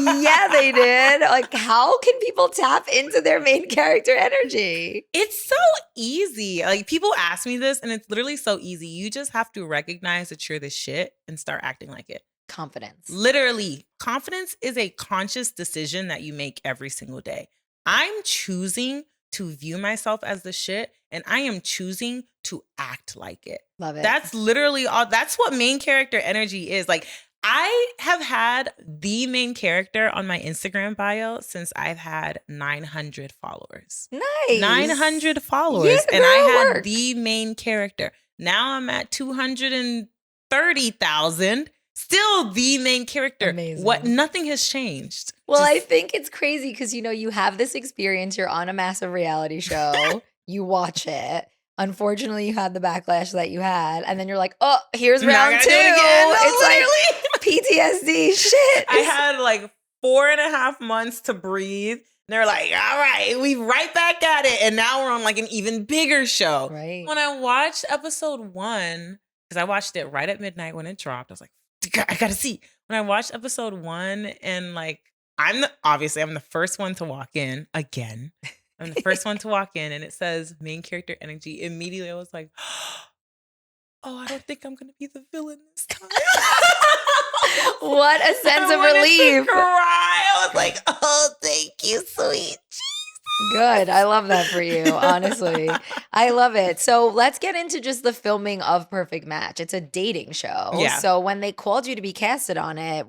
know. Yeah, they did. Like, how can people tap into their main character energy? It's so easy. Like people ask me this and it's literally so easy. You just have to recognize that you're the shit and start acting like it. Confidence. Literally, confidence is a conscious decision that you make every single day. I'm choosing to view myself as the shit and I am choosing to act like it. Love it. That's literally all. That's what main character energy is. Like I have had the main character on my Instagram bio since I've had 900 followers. Nice. 900 followers. Yeah, and I had work. the main character. Now I'm at 230,000. Still the main character. Amazing. Nothing has changed. Well, I think it's crazy because, you have this experience. You're on a massive reality show. You watch it. Unfortunately, you had the backlash that you had. And then you're like, oh, here's round 2. It's literally. Like PTSD shit. I had like 4.5 months to breathe. They're like, all right, we right back at it. And now we're on like an even bigger show. Right. When I watched episode 1, because I watched it right at midnight when it dropped, I was like, I gotta see. When I watched episode 1 and like, I'm the first one to walk in again. I'm the first one to walk in and it says main character energy. Immediately I was like, oh, I don't think I'm going to be the villain this time. What a sense of relief. To cry. I was like, oh, thank you, sweet Jesus. Good. I love that for you, honestly. I love it. So let's get into just the filming of Perfect Match. It's a dating show. Yeah. So when they called you to be casted on it,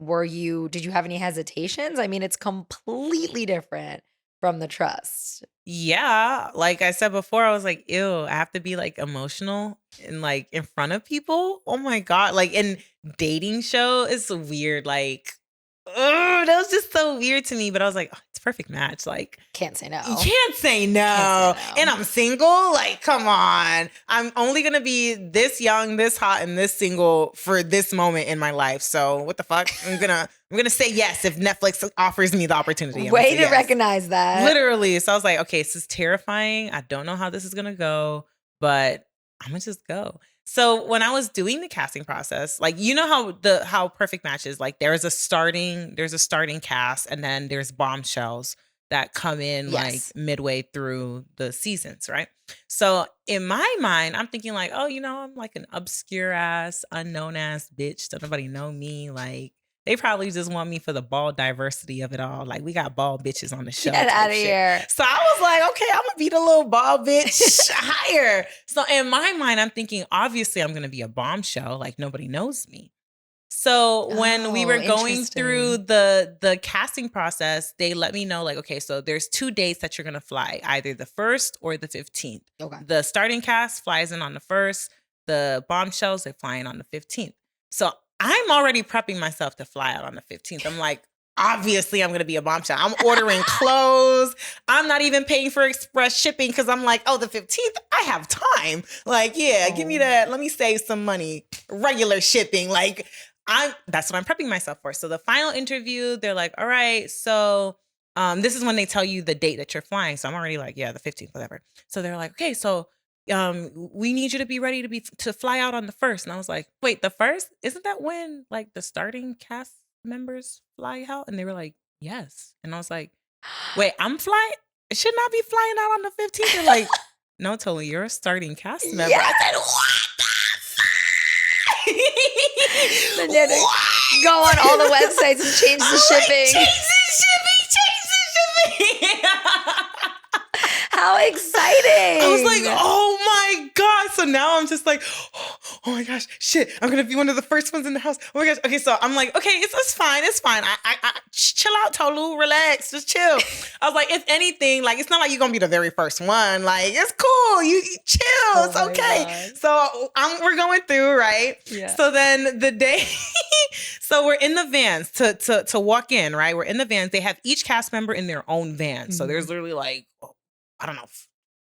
did you have any hesitations? I mean, it's completely different from The Trust. Yeah. Like I said before, I was like, ew, I have to be like emotional and like in front of people. Oh my God. Like in dating show is weird. Like, that was just so weird to me. But I was like, oh, it's Perfect Match. Like, can't say no. You can't say no. And I'm single. Like, come on. I'm only going to be this young, this hot, and this single for this moment in my life. So what the fuck? I'm gonna say yes if Netflix offers me the opportunity. Way to recognize that. Literally. So I was like, okay, this is terrifying. I don't know how this is gonna go, but I'm gonna just go. So when I was doing the casting process, like how Perfect Match is, like there's a starting cast and then there's bombshells that come in like midway through the seasons, right? So in my mind, I'm thinking like, oh, I'm like an obscure ass, unknown ass bitch. Don't nobody know me. Like they probably just want me for the bald diversity of it all. Like we got bald bitches on the show. Get out of here. So I was like, okay, I'm gonna be the little bald bitch higher. So in my mind, I'm thinking, obviously I'm gonna be a bombshell. Like nobody knows me. So when we were going through the casting process, they let me know like, okay, so there's 2 dates that you're going to fly, either the 1st or the 15th. Okay. The starting cast flies in on the 1st. The bombshells, they fly in on the 15th. So I'm already prepping myself to fly out on the 15th. I'm like, obviously I'm going to be a bombshell. I'm ordering clothes. I'm not even paying for express shipping because I'm like, oh, the 15th, I have time. Like, give me that. Let me save some money. Regular shipping. Like, that's what I'm prepping myself for. So the final interview, they're like, all right, so this is when they tell you the date that you're flying. So I'm already like, yeah, the 15th, whatever. So they're like, okay, so we need you to be ready to fly out on the 1st. And I was like, wait, the 1st? Isn't that when like the starting cast members fly out? And they were like, yes. And I was like, wait, I'm flying? Should not be flying out on the 15th. They're like, no, Tolu, you're a starting cast member. Yes. I said, what? Then you had to go on all the websites and change the shipping. Change the shipping. How exciting. I was like, oh my God. So now I'm just like, oh my gosh, shit. I'm going to be one of the first ones in the house. Oh my gosh. Okay, so I'm like, okay, it's fine. It's fine. I chill out, Tolu. Relax. Just chill. I was like, if anything, like, it's not like you're going to be the very first one. Like, it's cool. You chill. Oh it's okay. God. So we're going through, right? Yeah. So then the day, so we're in the vans to walk in, right? We're in the vans. They have each cast member in their own van. Mm-hmm. So there's literally like, I don't know,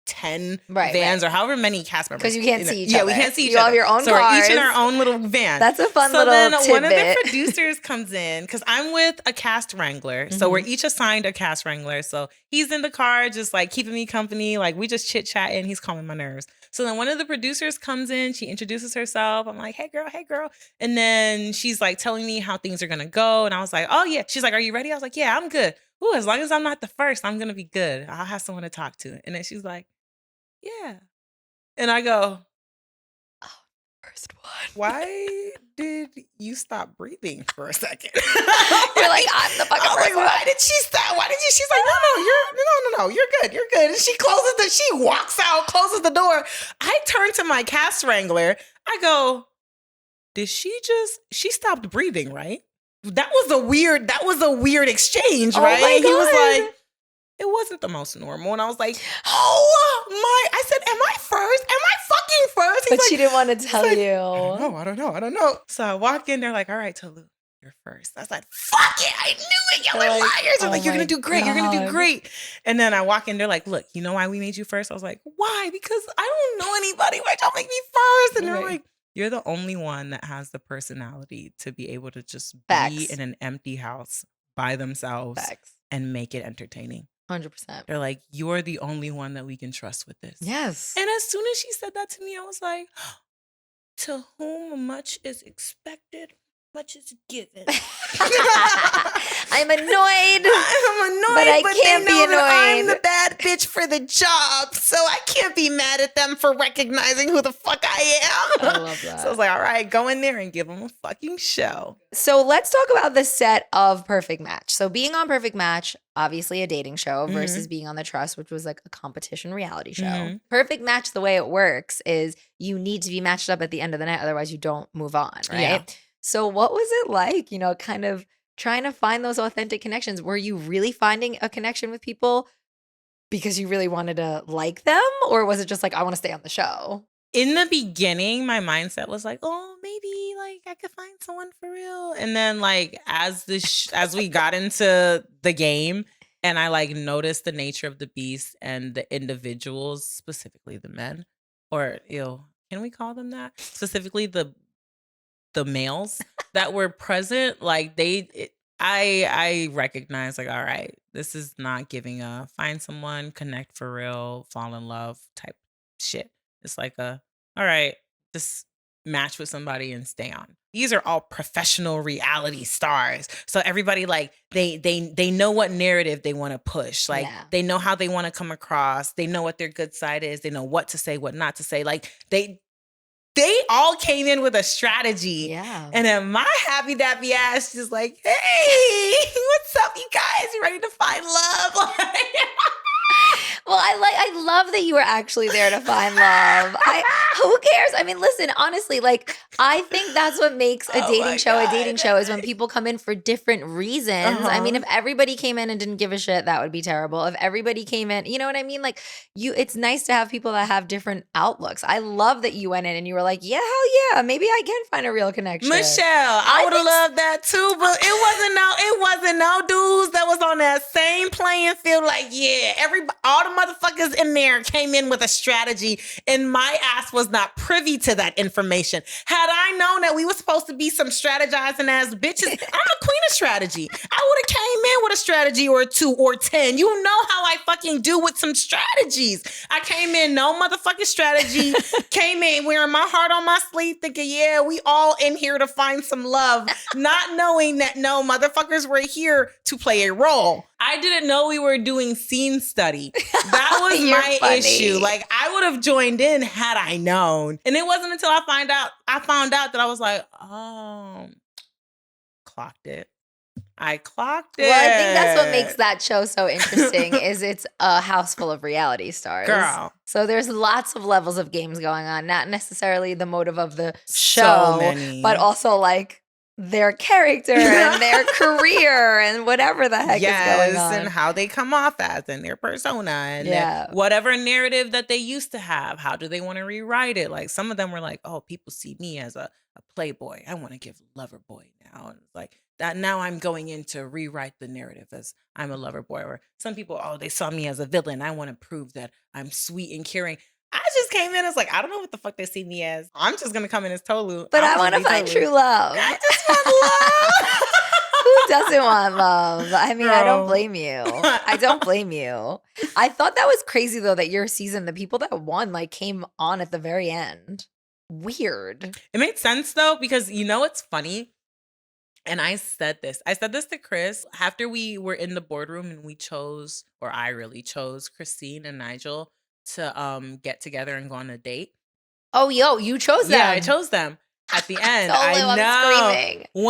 10 vans or however many cast members. Because you can't see each other. Yeah, we can't see each other. You have your own so cars. We're each in our own little van. That's a fun little tidbit. So then one of the producers comes in, because I'm with a cast wrangler. Mm-hmm. So we're each assigned a cast wrangler. So he's in the car just like keeping me company. Like we just chit-chatting. He's calming my nerves. So then one of the producers comes in. She introduces herself. I'm like, hey, girl. And then she's like telling me how things are going to go. And I was like, oh, yeah. She's like, are you ready? I was like, yeah, I'm good. Ooh, as long as I'm not the first, I'm going to be good. I'll have someone to talk to. And then she's like, yeah. And I go, oh, first one. Why did you stop breathing for a second? You're like, I'm the fucking first one. Why did she stop? She's like, no, you're good. And she walks out, closes the door. I turn to my cast wrangler. I go, she stopped breathing, right? That was a weird exchange, right? My God. He was like, it wasn't the most normal. And I was like, I said, am I first? Am I fucking first? But she didn't want to tell like, you. I don't know. So I walk in, they're like, all right, Tolu, you're first. I was like, fuck it, I knew it, y'all are liars. They're like, you're going to do great, you're going to do great. And then I walk in, they're like, look, you know why we made you first? I was like, why? Because I don't know anybody. Why y'all make me first? And they're like, you're the only one that has the personality to be able to just be in an empty house by themselves and make it entertaining. 100%. They're like, you're the only one that we can trust with this. Yes. And as soon as she said that to me, I was like, to whom much is expected, much is given. I'm annoyed. But I can't be annoyed. I'm the bad bitch for the job, so I can't be mad at them for recognizing who the fuck I am. I love that. So I was like, all right, go in there and give them a fucking show. So let's talk about the set of Perfect Match. So being on Perfect Match, obviously a dating show versus being on The Trust, which was like a competition reality show. Perfect Match, the way it works is you need to be matched up at the end of the night. Otherwise you don't move on, right? Yeah. So what was it like, kind of trying to find those authentic connections? Were you really finding a connection with people because you really wanted to like them? Or was it just like, I want to stay on the show? In the beginning, my mindset was like, oh, maybe like I could find someone for real. And then like as we got into the game and I like noticed the nature of the beast and the individuals, specifically the men, or can we call them that? Specifically the males that were present, like I recognize like, all right, this is not giving a find someone, connect for real, fall in love type shit. It's like all right, just match with somebody and stay on. These are all professional reality stars. So everybody like they know what narrative they want to push. Like they know how they want to come across. They know what their good side is. They know what to say, what not to say. Like they all came in with a strategy. Yeah. And then my happy dappy ass just like, hey, what's up, you guys? You ready to find love? Well, I love that you were actually there to find love. Who cares? I mean, listen, honestly, like I think that's what makes a dating show is when people come in for different reasons. I mean, if everybody came in and didn't give a shit, that would be terrible. If everybody came in, you know what I mean? Like it's nice to have people that have different outlooks. I love that you went in and you were like, yeah, hell yeah, maybe I can find a real connection. Michelle, I would have loved that too, but it wasn't no dudes that was on that same playing field. Like, yeah, all the motherfuckers in there came in with a strategy, and my ass was not privy to that information. Had I known that we were supposed to be some strategizing ass bitches, I'm a queen of strategy. I would have came in with a strategy or 2 or 10. You know how I fucking do with some strategies. I came in no motherfucking strategy. Came in wearing my heart on my sleeve, thinking, yeah, we all in here to find some love, not knowing that no motherfuckers were here to play a role. I didn't know we were doing scene study. That was my issue. Like I would have joined in had I known. And it wasn't until I found out that I was like, oh, clocked it. I clocked it. Well, I think that's what makes that show so interesting is it's a house full of reality stars. Girl. So there's lots of levels of games going on, not necessarily the motive of the show, but also like their character and their career and whatever the heck is going on. And how they come off as and their persona and whatever narrative that they used to have. How do they want to rewrite it? Like some of them were like, oh, people see me as a playboy. I want to give lover boy now. And it's like that now I'm going in to rewrite the narrative as I'm a lover boy. Or some people, oh, they saw me as a villain. I want to prove that I'm sweet and caring. I just came in as like, I don't know what the fuck they see me as. I'm just going to come in as Tolu. But I want to find true love. I just want love. Who doesn't want love? I mean, I don't blame you. I don't blame you. I thought that was crazy though, that your season, the people that won like came on at the very end. Weird. It made sense though, because you know what's funny? And I said this to Chris after we were in the boardroom and we chose, or I really chose Christine and Nigel to get together and go on a date. Oh, you chose them. Yeah, I chose them. At the end, I know.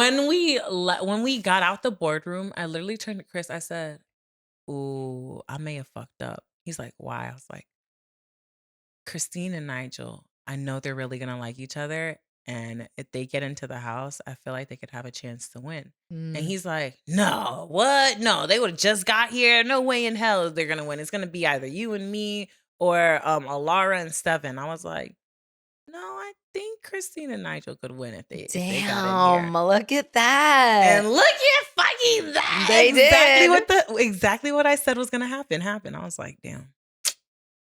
When we got out the boardroom, I literally turned to Chris. I said, "Ooh, I may have fucked up." He's like, "Why?" I was like, "Christine and Nigel, I know they're really gonna like each other, and if they get into the house, I feel like they could have a chance to win." And he's like, "No, what? No, they would have just got here. No way in hell they're gonna win. It's gonna be either you and me or Alara and Steven." I was like, no, I think Christine and Nigel could win if they got in Damn, here. look at that. And look at fucking that. They Exactly what I said was gonna happen. I was like, damn,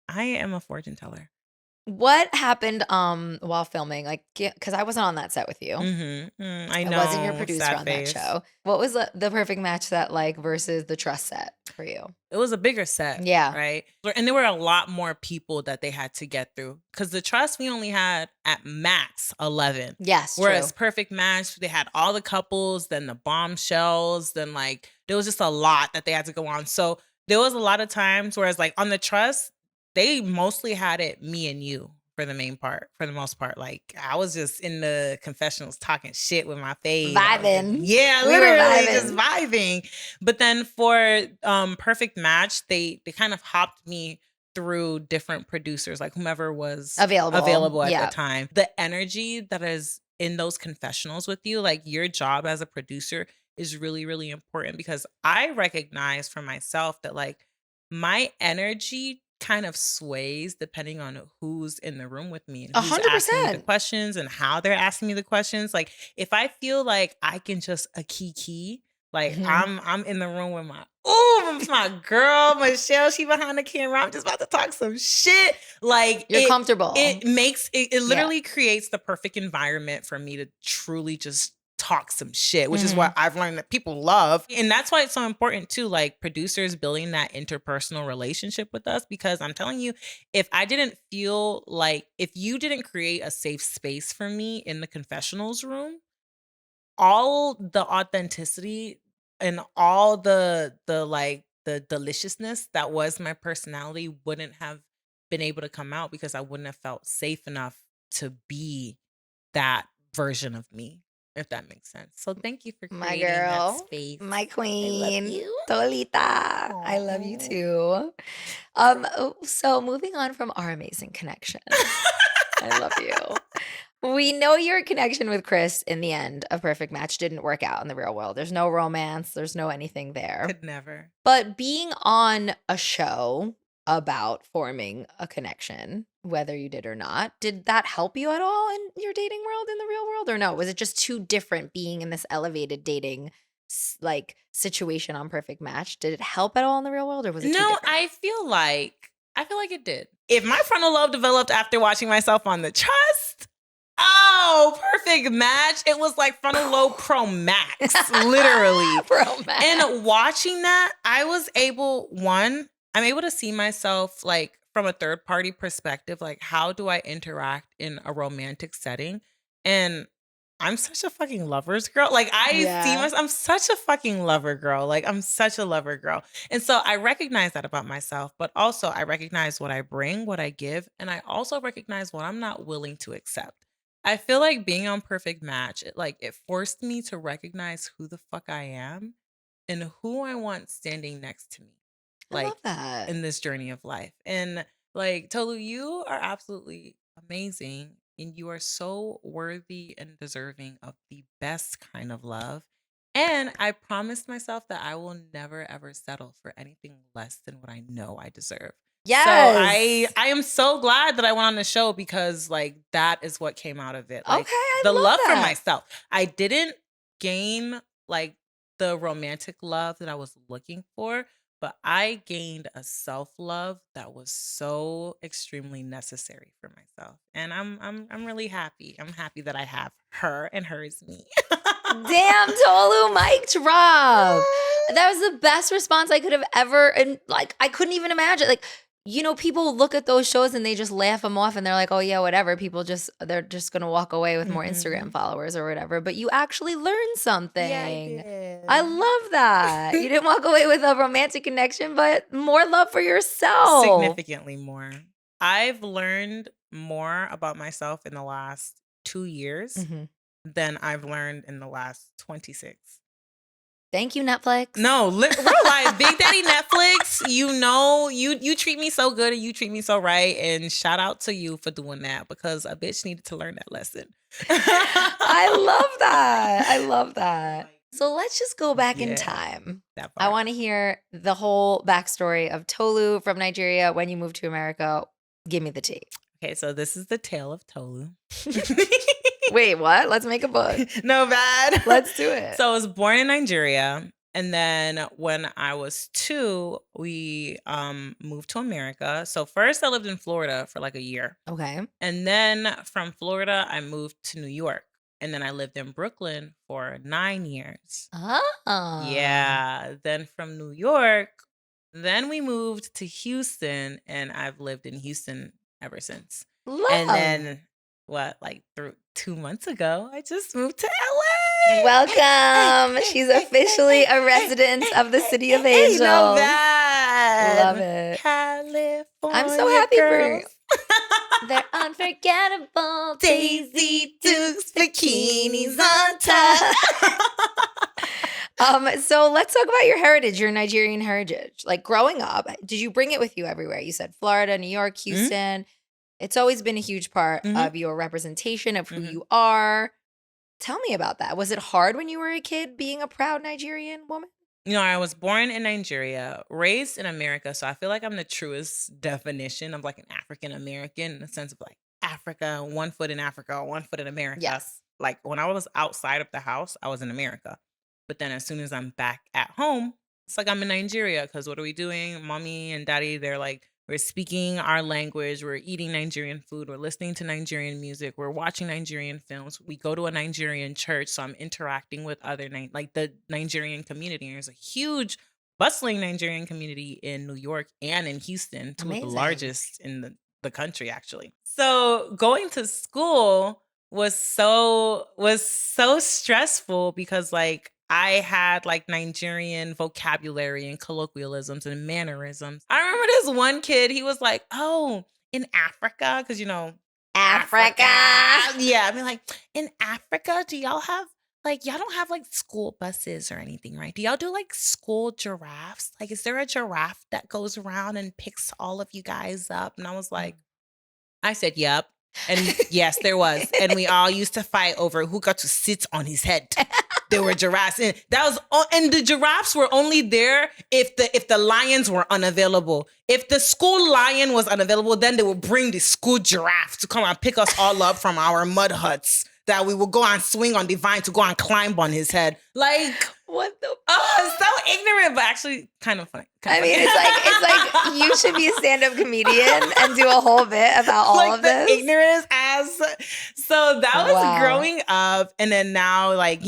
I am a fortune teller. What happened while filming? Like, because I wasn't on that set with you. I I wasn't your know. producer Sad on face. that show. What was the perfect match set like versus the trust set for you? It was a bigger set. Yeah. Right. And there were a lot more people that they had to get through. Because the trust we only had at max 11. Yes, Whereas true. perfect match, they had all the couples, then the bombshells, then like there was just a lot that they had to go on. So there was a lot of times whereas like on the trust, they mostly had it me and you for the most part. Like I was just in the confessionals talking shit with my fave. Vibing. Yeah, We were literally vibing. just vibing. But then for perfect match, they kind of hopped me through different producers, like whomever was available at the time. The energy that is in those confessionals with you, like your job as a producer is really, really important because I recognize for myself that like my energy kind of sways depending on who's in the room with me and who's asking me the 100%. questions and how they're asking me the questions. Like if I feel like I can just a key, like I'm in the room with my girl, Michelle, she behind the camera. I'm just about to talk some shit. Like You're comfortable. It literally creates the perfect environment for me to truly just talk some shit, which is what I've learned that people love. And that's why it's so important too, like producers building that interpersonal relationship with us, because I'm telling you, if I didn't feel like, if you didn't create a safe space for me in the confessionals room, all the authenticity and all the like the deliciousness that was my personality wouldn't have been able to come out because I wouldn't have felt safe enough to be that version of me, if that makes sense. So thank you for My creating that girl, space. my queen, I love you. Tolita. I love you too. So moving on from our amazing connection, I love you. We know your connection with Chris in the end of Perfect Match didn't work out in the real world. There's no romance. There's no anything there. Could never. But being on a show about forming a connection, whether you did or not, did that help you at all in your dating world in the real world or no? Was it just too different being in this elevated dating like situation on Perfect Match? Did it help at all in the real world or was it too different? I feel like it did. If my frontal lobe developed after watching myself on The Trust, oh, Perfect Match. It was like frontal lobe pro max, literally. Pro max. And watching that, I'm able to see myself like from a third party perspective, like how do I interact in a romantic setting? And I'm such a fucking lover's girl. Like see myself, I'm such a fucking lover girl. Like I'm such a lover girl. And so I recognize that about myself, but also I recognize what I bring, what I give, and I also recognize what I'm not willing to accept. I feel like being on Perfect Match, it forced me to recognize who the fuck I am and who I want standing next to me. I love that. In this journey of life. And like Tolu, you are absolutely amazing and you are so worthy and deserving of the best kind of love. And I promised myself that I will never ever settle for anything less than what I know I deserve. Yes. So I am so glad that I went on the show because like that is what came out of it. Like okay, I the love love that. for myself. I didn't gain like the romantic love that I was looking for, but I gained a self-love that was so extremely necessary for myself. And I'm really happy. I'm happy that I have her and her is me. Damn, Tolu, mic drop. That was the best response I could have ever, and like I couldn't even imagine. Like, you know, people look at those shows and they just laugh them off and they're like, oh yeah, whatever. They're just gonna walk away with more Instagram followers or whatever. But you actually learned something. Yeah, I did. I love that. You didn't walk away with a romantic connection, but more love for yourself. Significantly more. I've learned more about myself in the last 2 years than I've learned in the last 26. Thank you, Netflix. No, real life, Big Daddy Netflix. You know, you treat me so good and you treat me so right. And shout out to you for doing that because a bitch needed to learn that lesson. I love that. I love that. So let's just go back in time. I want to hear the whole backstory of Tolu from Nigeria when you moved to America. Give me the tea. Okay, so this is the tale of Tolu. Wait, what? Let's make a book. No bad. Let's do it. So I was born in Nigeria. And then when I was 2, we moved to America. So first I lived in Florida for like a year. Okay. And then from Florida, I moved to New York. And then I lived in Brooklyn for 9 years. Oh. Yeah. Then from New York, then we moved to Houston. And I've lived in Houston ever since. Love. And then like 2 months ago, I just moved to LA. Welcome. She's officially a resident of the city of angels. No bad. Love it. California. I'm so happy girls. for you. They're unforgettable. Daisy Dukes bikinis on top. So let's talk about your heritage, your Nigerian heritage. Like growing up, did you bring it with you everywhere? You said Florida, New York, Houston. It's always been a huge part of your representation of who you are. Tell me about that. Was it hard when you were a kid being a proud Nigerian woman? I was born in Nigeria, raised in America. So I feel like I'm the truest definition of like an African American in the sense of like Africa, 1 foot in Africa, 1 foot in America. Yes. Like when I was outside of the house, I was in America. But then as soon as I'm back at home, it's like I'm in Nigeria because what are we doing? Mommy and daddy, they're like, we're speaking our language. We're eating Nigerian food. We're listening to Nigerian music. We're watching Nigerian films. We go to a Nigerian church. So I'm interacting with other, like the Nigerian community. There's a huge, bustling Nigerian community in New York and in Houston, two of the largest in the country, actually. So going to school was so stressful because like I had like Nigerian vocabulary and colloquialisms and mannerisms. I remember this one kid, he was like, oh, in Africa, because Africa. Yeah, I mean like, in Africa, do y'all have like, y'all don't have like school buses or anything, right? Do y'all do like school giraffes? Like, is there a giraffe that goes around and picks all of you guys up? And I was like, I said, yep. And yes, there was. And we all used to fight over who got to sit on his head. There were giraffes, and and the giraffes were only there if the lions were unavailable. If the school lion was unavailable, then they would bring the school giraffe to come and pick us all up from our mud huts that we would go and swing on the vine to go and climb on his head. Like, what the? Oh, so ignorant, but actually kind of funny. It's like you should be a stand-up comedian and do a whole bit about all like of this. Ignorance so that was growing up, and then now like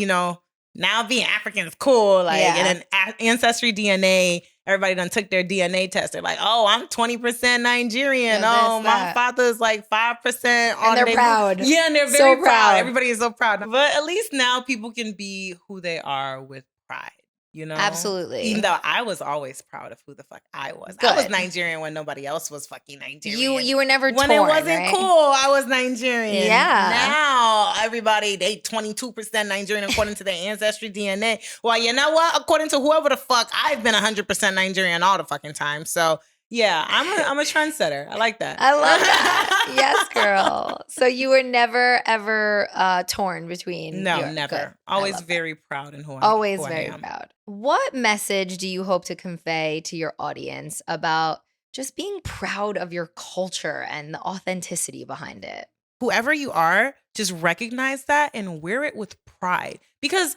now being African is cool, like, and then Ancestry DNA, everybody done took their DNA test. They're like, oh, I'm 20% Nigerian. My father's like 5%. And they're proud. Yeah, and they're very proud. Everybody is so proud. But at least now people can be who they are with pride. Absolutely. Even though I was always proud of who the fuck I was. Good. I was Nigerian when nobody else was fucking Nigerian. You were never when torn, it wasn't cool, I was Nigerian. Yeah. Now everybody, they 22% Nigerian according to their ancestry DNA. Well, you know what? According to whoever the fuck, I've been 100% Nigerian all the fucking time. So yeah, I'm a trendsetter. I like that. I love that. Yes, girl. So you were never ever torn between. No, never. Good. Always very proud in who I am. Always very proud. What message do you hope to convey to your audience about just being proud of your culture and the authenticity behind it? Whoever you are, just recognize that and wear it with pride. Because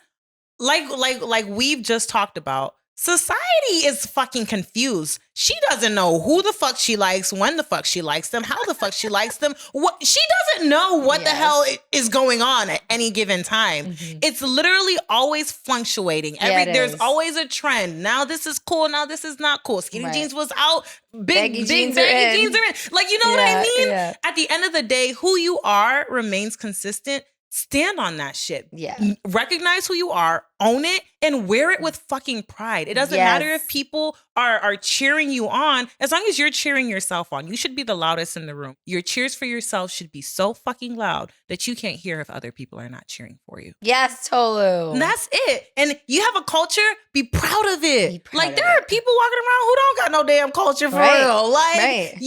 like we've just talked about, society is fucking confused. She doesn't know who the fuck she likes, when the fuck she likes them, how the fuck she likes them. She doesn't know what the hell is going on at any given time. Mm-hmm. It's literally always fluctuating. There's always a trend. Now this is cool. Now this is not cool. Skinny jeans was out. Big jeans are in. Like, you know what I mean? Yeah. At the end of the day, who you are remains consistent. Stand on that shit. Yeah. Recognize who you are, own it, and wear it with fucking pride. It doesn't matter if people are cheering you on. As long as you're cheering yourself on, you should be the loudest in the room. Your cheers for yourself should be so fucking loud that you can't hear if other people are not cheering for you. Yes, Tolu. And that's it. And you have a culture, be proud of it. Like, there are people walking around who don't got no damn culture for real. Like,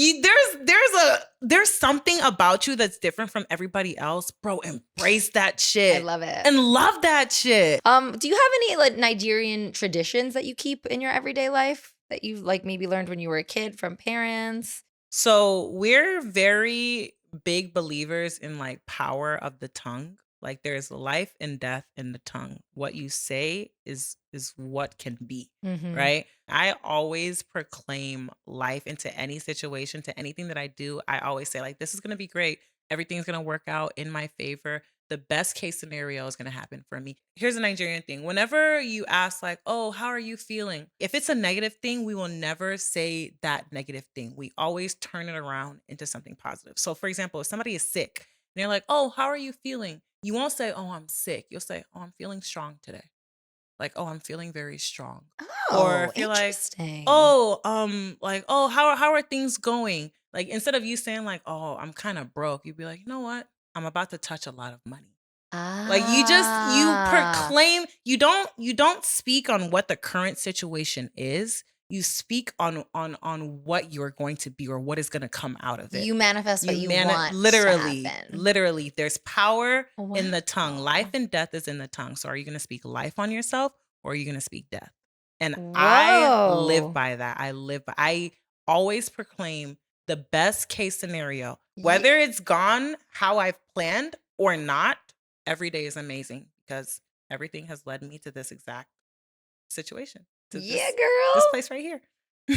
there's something about you that's different from everybody else. Bro, embrace that shit. I love it. And love that shit. Do you have any like Nigerian traditions that you keep in your everyday life that you like maybe learned when you were a kid from parents? So we're very, big believers in like power of the tongue. Like there's life and death in the tongue. What you say is what can be, Mm-hmm. right? I always proclaim life into any situation, to anything that I do. I always say like this is going to be great. Everything's going to work out in my favor. The best case scenario is going to happen for me. Here's a Nigerian thing. Whenever you ask like, "Oh, how are you feeling?" If it's a negative thing, we will never say that negative thing. We always turn it around into something positive. So for example, if somebody is sick and they're like, "Oh, how are you feeling?" You won't say, "Oh, I'm sick." You'll say, "Oh, I'm feeling strong today." Like, "Oh, I'm feeling very strong." Or Oh, if you're like, interesting. "Oh, like, oh, how are things going?" Like instead of you saying like, "Oh, I'm kind of broke," you'd be like, "You know what? I'm about to touch a lot of money." Like you Ah, proclaim, you don't speak on what the current situation is. You speak on what you're going to be or what is going to come out of it. you manifest what You you man it want to literally, happen. literally there's power in the tongue. Life Wow. and death is in the tongue. So are you going to speak life on yourself or are you going to speak death? And I live Whoa. by that. I always proclaim the best case scenario, Ye- whether it's gone how I've planned or not. Every day is amazing because everything has led me to this exact situation, to Yeah, this girl. place right here. Two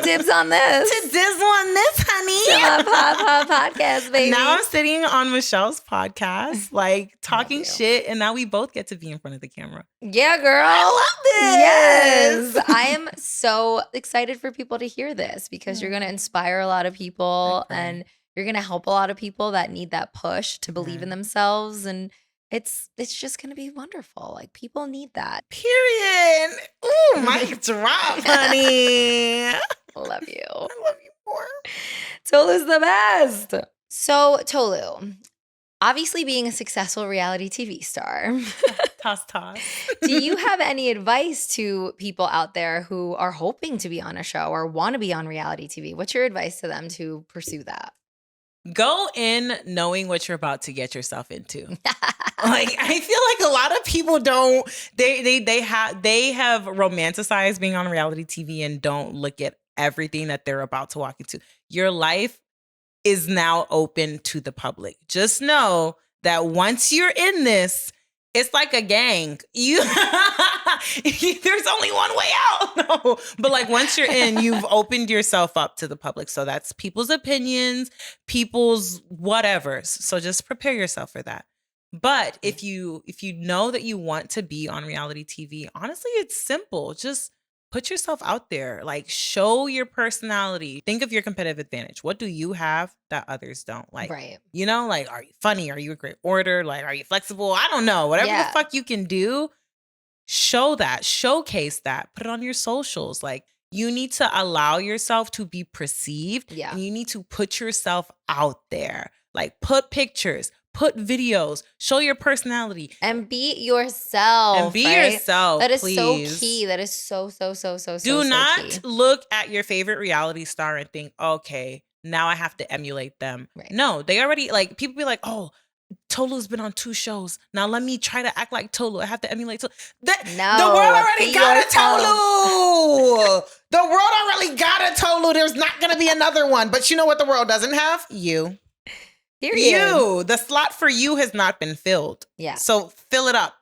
dibs on To this. this one, this To my honey. podcast, And now baby. I'm sitting on Michelle's podcast, like Love talking you. shit, and now we both get to be in front of the camera. Yeah, girl. I love Yes. this. I am so excited for people to hear this because you're going to inspire a lot of I people pray. and you're going to help a lot of people that need that push to believe in Amen. themselves, and it's just going to be wonderful. Like people need that. Period. Ooh, mic drop, honey. I Love you. love you more. Tolu's the best. So, Tolu, obviously being a successful reality TV star, Toss, toss. do you have any advice to people out there who are hoping to be on a show or want to be on reality TV? What's your advice to them to pursue that? Go in knowing what you're about to get yourself into. Like I feel like a lot of people don't they have romanticized being on reality TV and don't look at everything that they're about to walk into. Your life is now open to the public. Just know that once you're in this, it's like a gang. You there's only one way out. No. But like once you're in, you've opened yourself up to the public. So that's people's opinions, people's whatevers. So just prepare yourself for that. But if you know that you want to be on reality TV, honestly, it's simple. Just put yourself out there. Like show your personality. Think of your competitive advantage. What do you have that others don't? Like, Right. like, are you funny? Are you a great orator? Like, are you flexible? I don't know. Whatever the Yeah. fuck you can do, show that, showcase that, put it on your socials. Like, you need to allow yourself to be perceived Yeah. and you need to put yourself out there. Like, put pictures, put videos, show your personality. And be yourself. And be right? yourself, That is please. so key. That is so Do so not key. look at your favorite reality star and think, okay, now I have to emulate them. Right. No, they already, like, people be like, oh, Tolu's been on 2 shows. Now let me try to act like Tolu. I have to emulate Tolu. The world already be got a yourself. Tolu. The world already got a Tolu. There's not going to be another one. But you know what the world doesn't have? You. Period. You. The slot for you has not been filled. Yeah. So fill it up.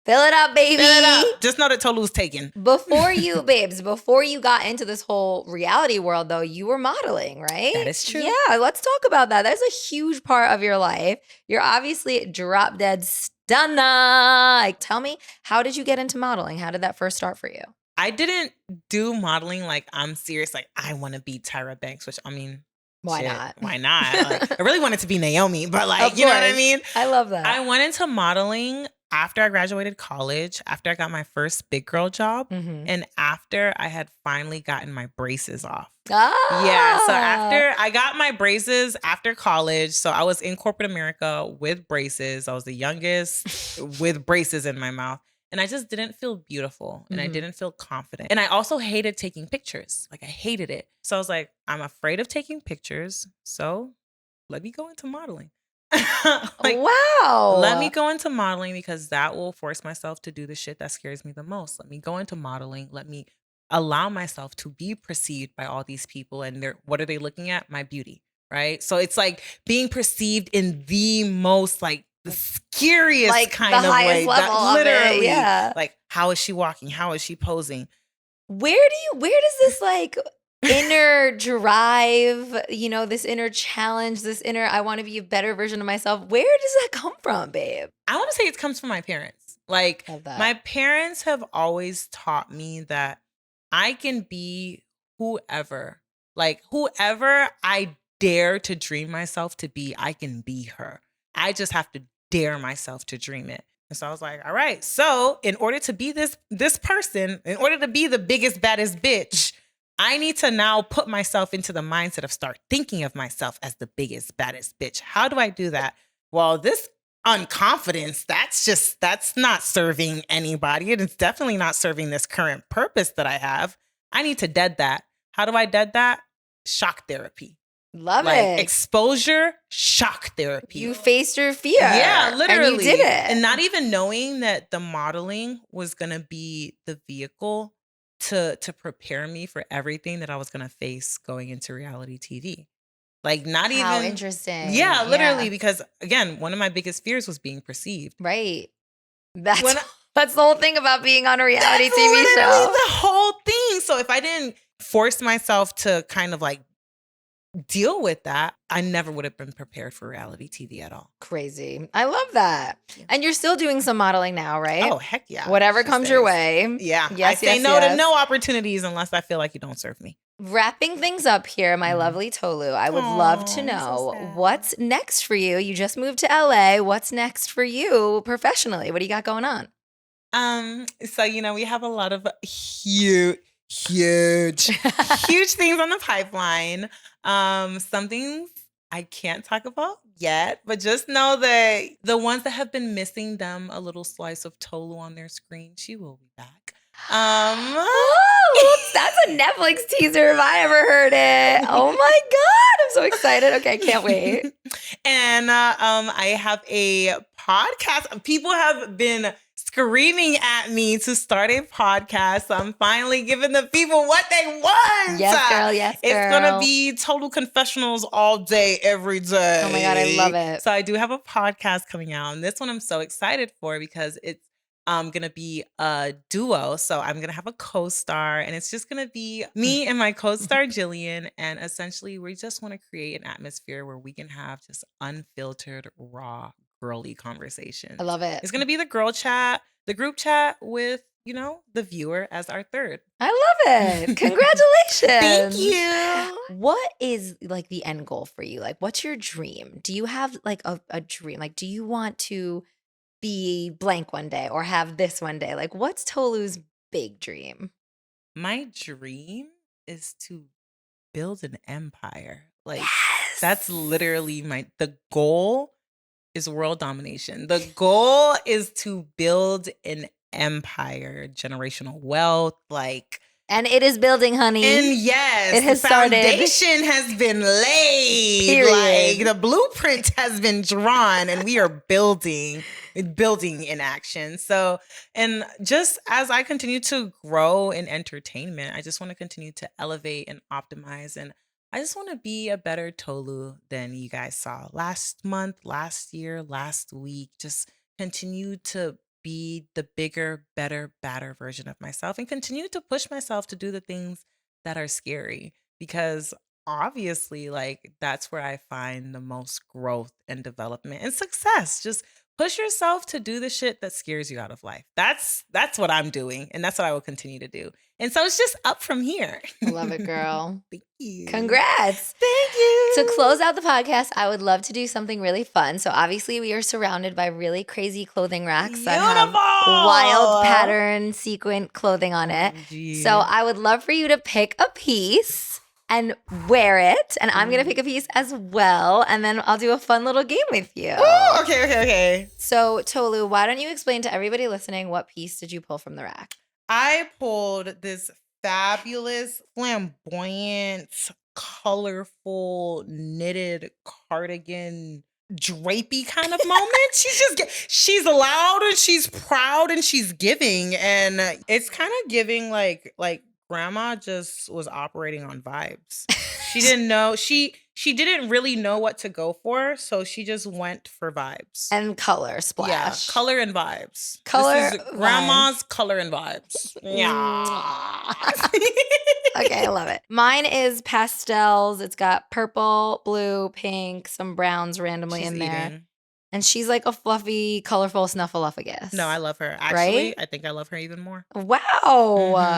Fill it up, baby. Fill it up. Just know that Tolu's taken. Before you got into this whole reality world, though, you were modeling, right? That is true. Yeah, let's talk about that. That's a huge part of your life. You're obviously drop dead stunner. Like, tell me, how did you get into modeling? How did that first start for you? I didn't do modeling like I'm serious. Like I want to be Tyra Banks, which I mean, Why shit, not? Why not? Like, I really wanted to be Naomi, but like, Of you know what I course. mean? I love that. I went into modeling after I graduated college, after I got my first big girl job, Mhm. and after I had finally gotten my braces off. Ah. Yeah. So after I got my braces after college, so I was in corporate America with braces. I was the youngest with braces in my mouth. And I just didn't feel beautiful and I Mhm. didn't feel confident. And I also hated taking pictures. Like I hated it. So I was like, I'm afraid of taking pictures. So let me go into modeling. Like, wow. let me go into modeling because that will force myself to do the shit that scares me the most. Let me go into modeling. Let me allow myself to be perceived by all these people. And what are they looking at? My beauty, right? So it's like being perceived in the most like the scariest Like kind the of highest way. level of it, Literally, yeah. like how is she walking? How is she posing? Where does this like inner drive, this inner challenge, this inner I want to be a better version of myself, where does that come from, babe? I want to say it comes from my parents. Like Love that. my parents have always taught me that I can be whoever. Like whoever I dare to dream myself to be, I can be her. I just have to dare myself to dream it. And so I was like, all right, so in order to be this person, in order to be the biggest, baddest bitch, I need to now put myself into the mindset of start thinking of myself as the biggest, baddest bitch. How do I do that? Well, this unconfidence, that's not serving anybody. It is definitely not serving this current purpose that I have. I need to dead that. How do I dead that? Shock therapy. Love Like it. exposure, shock therapy. You faced your fear. Yeah, literally. And you did it. And not even knowing that the modeling was going to be the vehicle to prepare me for everything that I was going to face going into reality TV. Like not How even interesting. Yeah, literally, because again, one of my biggest fears was being perceived. Right. That's When that's the whole thing about being on a reality That's TV literally show. the whole thing. So if I didn't force myself to kind of like deal with that, I never would have been prepared for reality TV at all. Crazy. I love that. And you're still doing some modeling now, right? Oh, heck yeah. Whatever She comes your stays. way. Yeah. Yes, I say yes, no to yes. no opportunities unless I feel like you don't serve me. Wrapping things up here, my Mhm. lovely Tolu, I would love to Aw, I'm so know sad. what's next for you. You just moved to LA. What's next for you professionally? What do you got going on? So we have a lot of huge things on the pipeline. Some things I can't talk about yet, but just know that the ones that have been missing them a little slice of Tolu on their screen, she will be back. Oh, that's a Netflix teaser if I ever heard it. Oh my God. I'm so excited. Okay, can't wait. And I have a podcast. People have been screaming at me to start a podcast. So I'm finally giving the people what they want. Yes, girl. Yes, girl. It's going to be total confessionals all day, every day. Oh my God, I love it. So I do have a podcast coming out. And this one I'm so excited for because it's going to be a duo. So I'm going to have a co-star and it's just going to be me and my co-star Jillian. And essentially we just want to create an atmosphere where we can have just unfiltered, raw, girly conversations. I love it. It's going to be the girl chat, the group chat with, the viewer as our third. I love it. Congratulations. Thank you. What is like the end goal for you? Like, what's your dream? Do you have like a dream? Like, do you want to be blank one day or have this one day? Like, what's Tolu's big dream? My dream is to build an empire. Like, Yes. that's literally the goal is world domination. The goal is to build an empire, generational wealth, and it is building, honey. And yes, it has the started. foundation has been laid. Period. Like the blueprint has been drawn and we are building in action. So, and just as I continue to grow in entertainment, I just want to continue to elevate and optimize. And I just want to be a better Tolu than you guys saw last month, last year, last week. Just continue to be the bigger, better, badder version of myself and continue to push myself to do the things that are scary because obviously that's where I find the most growth and development and success. Just push yourself to do the shit that scares you out of life. That's what I'm doing and that's what I will continue to do. And so it's just up from here. I love it, girl. Thank you. Congrats. Thank you. To close out the podcast, I would love to do something really fun. So obviously we are surrounded by really crazy clothing racks that have wild pattern sequin clothing on it. So I would love for you to pick a piece and wear it. And I'm going to pick a piece as well. And then I'll do a fun little game with you. Ooh, okay. So Tolu, why don't you explain to everybody listening what piece did you pull from the rack? I pulled this fabulous, flamboyant, colorful, knitted cardigan drapey kind of moment. She's loud and she's proud and she's giving. And it's kind of giving like grandma just was operating on vibes. She didn't know. She she didn't really know what to go for, so she just went for vibes. And color splash. Yeah, color and vibes. Color This is grandma's color and vibes. Yeah. Okay, I love it. Mine is pastels. It's got purple, blue, pink, some browns randomly She's in there. eating. And she's like a fluffy, colorful snuffleupagus. No, I love her. Actually, Right? I think I love her even more. Wow.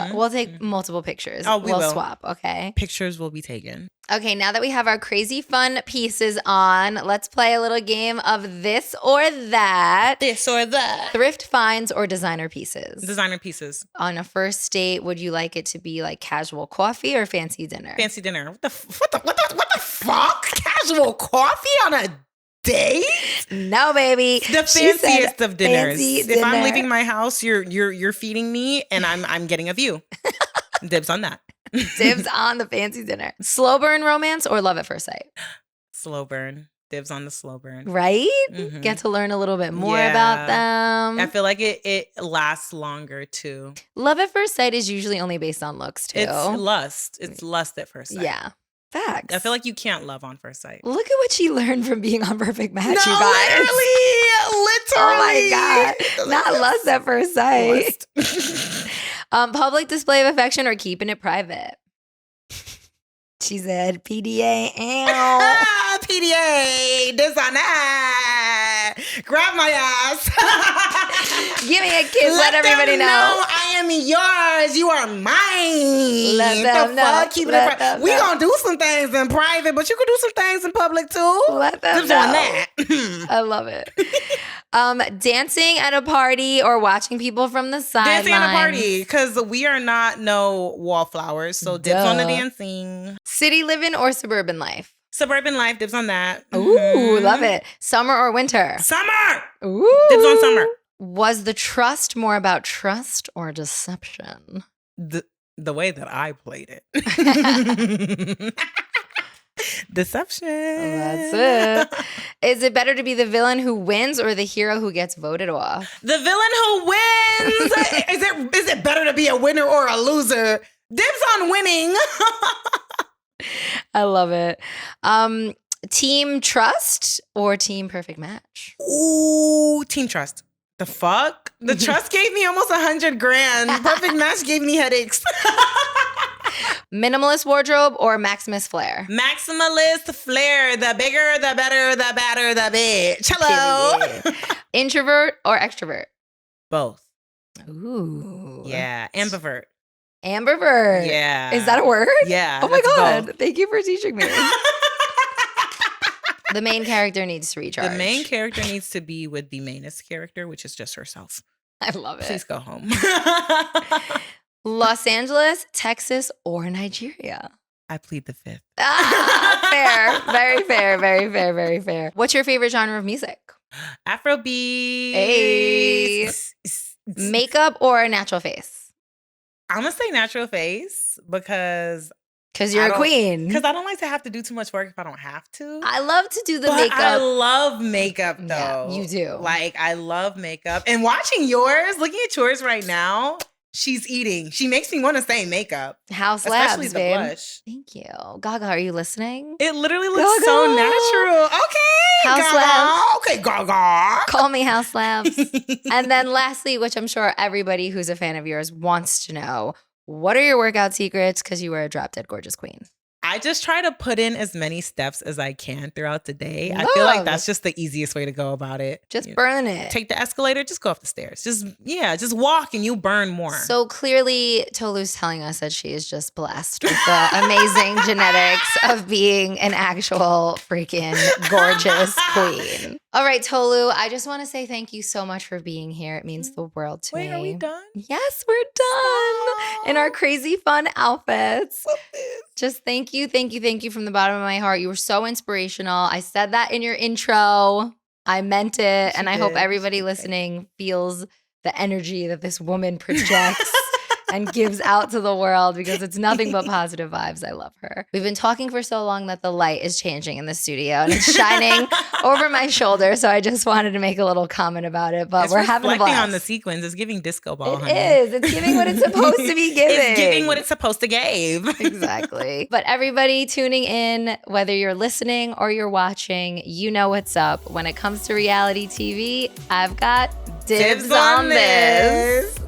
Mhm, We'll take mhm. multiple pictures. Oh, we we'll will. swap, okay? Pictures will be taken. Okay, now that we have our crazy fun pieces on, let's play a little game of this or that. This or that. Thrift finds or designer pieces. Designer pieces. On a first date, would you like it to be like casual coffee or fancy dinner? Fancy dinner. What the fuck? Casual coffee on a date? No, baby. The She said fanciest of dinners. fancy If I'm dinner. leaving my house, you're feeding me, and I'm getting a view. Dibs on that. Dibs on the fancy dinner. Slow burn romance or love at first sight? Slow burn. Dibs on the slow burn. Right? Mhm. Get to learn a little bit more about them. I feel like it lasts longer too. Love at first sight is usually only based on looks too. It's lust. It's lust at first sight. Yeah. Facts. I feel like you can't love on first sight. Look at what she learned from being on Perfect Match, No, you guys. literally. Oh my God. Not lust at first sight. Lust. Public display of affection or keeping it private? She said PDA. Ow. PDA, this on that. Grab my ass. Give me a kiss. Let everybody them know. I am yours. You are mine. Let them know. Keep Let it them private. We know. gonna do some things in private, but you can do some things in public too. Let them Dibs know. on that. I love it. Dancing at a party or watching people from the sidelines. Dancing at a party, because we are not no wallflowers. So dibs on the Duh. dancing. City living or suburban life? Suburban life, dibs on that. Ooh, Mhm. love it. Summer or winter? Summer. Ooh. Dibs on summer. Was the trust more about trust or deception? The way that I played it. Deception. That's it. Is it better to be the villain who wins or the hero who gets voted off? The villain who wins. Is it better to be a winner or a loser? Dibs on winning. I love it. Team trust or team perfect match? Ooh, team trust. The fuck? The trust gave me almost 100 grand. Perfect match gave me headaches. Minimalist wardrobe or Maximus flair? Maximalist flair. The bigger, the better, the badder, the bitch. Hello. Introvert or extrovert? Both. Ooh. Yeah. Ambivert. Ambivert. Yeah. Is that a word? Yeah. Oh my that's God. both. Thank you for teaching me. The main character needs to recharge. The main character needs to be with the mainest character, which is just herself. I love it. Please go home. Los Angeles, Texas, or Nigeria? I plead the fifth. Fair. Very fair. Very fair. Very fair. What's your favorite genre of music? Afrobeat. Hey. Makeup or natural face? I'm going to say natural face because Because you're a queen. I don't like to have to do too much work if I don't have to. I love to do the But makeup. I love makeup though. Yeah, you do. Like I love makeup. And watching yours, looking at yours right now, she's eating. She makes me want to say makeup. House Especially Labs, the babe. blush. Thank you. Gaga, are you listening? It literally looks so Gaga. natural. Okay. House Gaga. Labs. Okay, Gaga. Call me House Labs. And then lastly, which I'm sure everybody who's a fan of yours wants to know, what are your workout secrets? Because you were a drop dead gorgeous queen. I just try to put in as many steps as I can throughout the day. I feel like Love. that's just the easiest way to go about it. Just You know, burn it. take the escalator, just go up the stairs. Just walk and you burn more. So clearly, Tolu's telling us that she is just blessed with the amazing genetics of being an actual freaking gorgeous queen. All right, Tolu, I just want to say thank you so much for being here. It means the world to me. Wait, are we done? Yes, we're done in our crazy fun outfits. Just thank you from the bottom of my heart. You were so inspirational. I said that in your intro. I meant it. She And I hope did. everybody She did. listening feels the energy that this woman projects and gives out to the world because it's nothing but positive vibes. I love her. We've been talking for so long that the light is changing in the studio and it's shining over my shoulder. So I just wanted to make a little comment about it, but we're having a blast. On the sequins. It's giving disco ball, honey. It is. It's giving what it's supposed to be giving. It's giving what it's supposed to give. Exactly. But everybody tuning in, whether you're listening or you're watching, you know what's up. When it comes to reality TV, I've got dibs on this.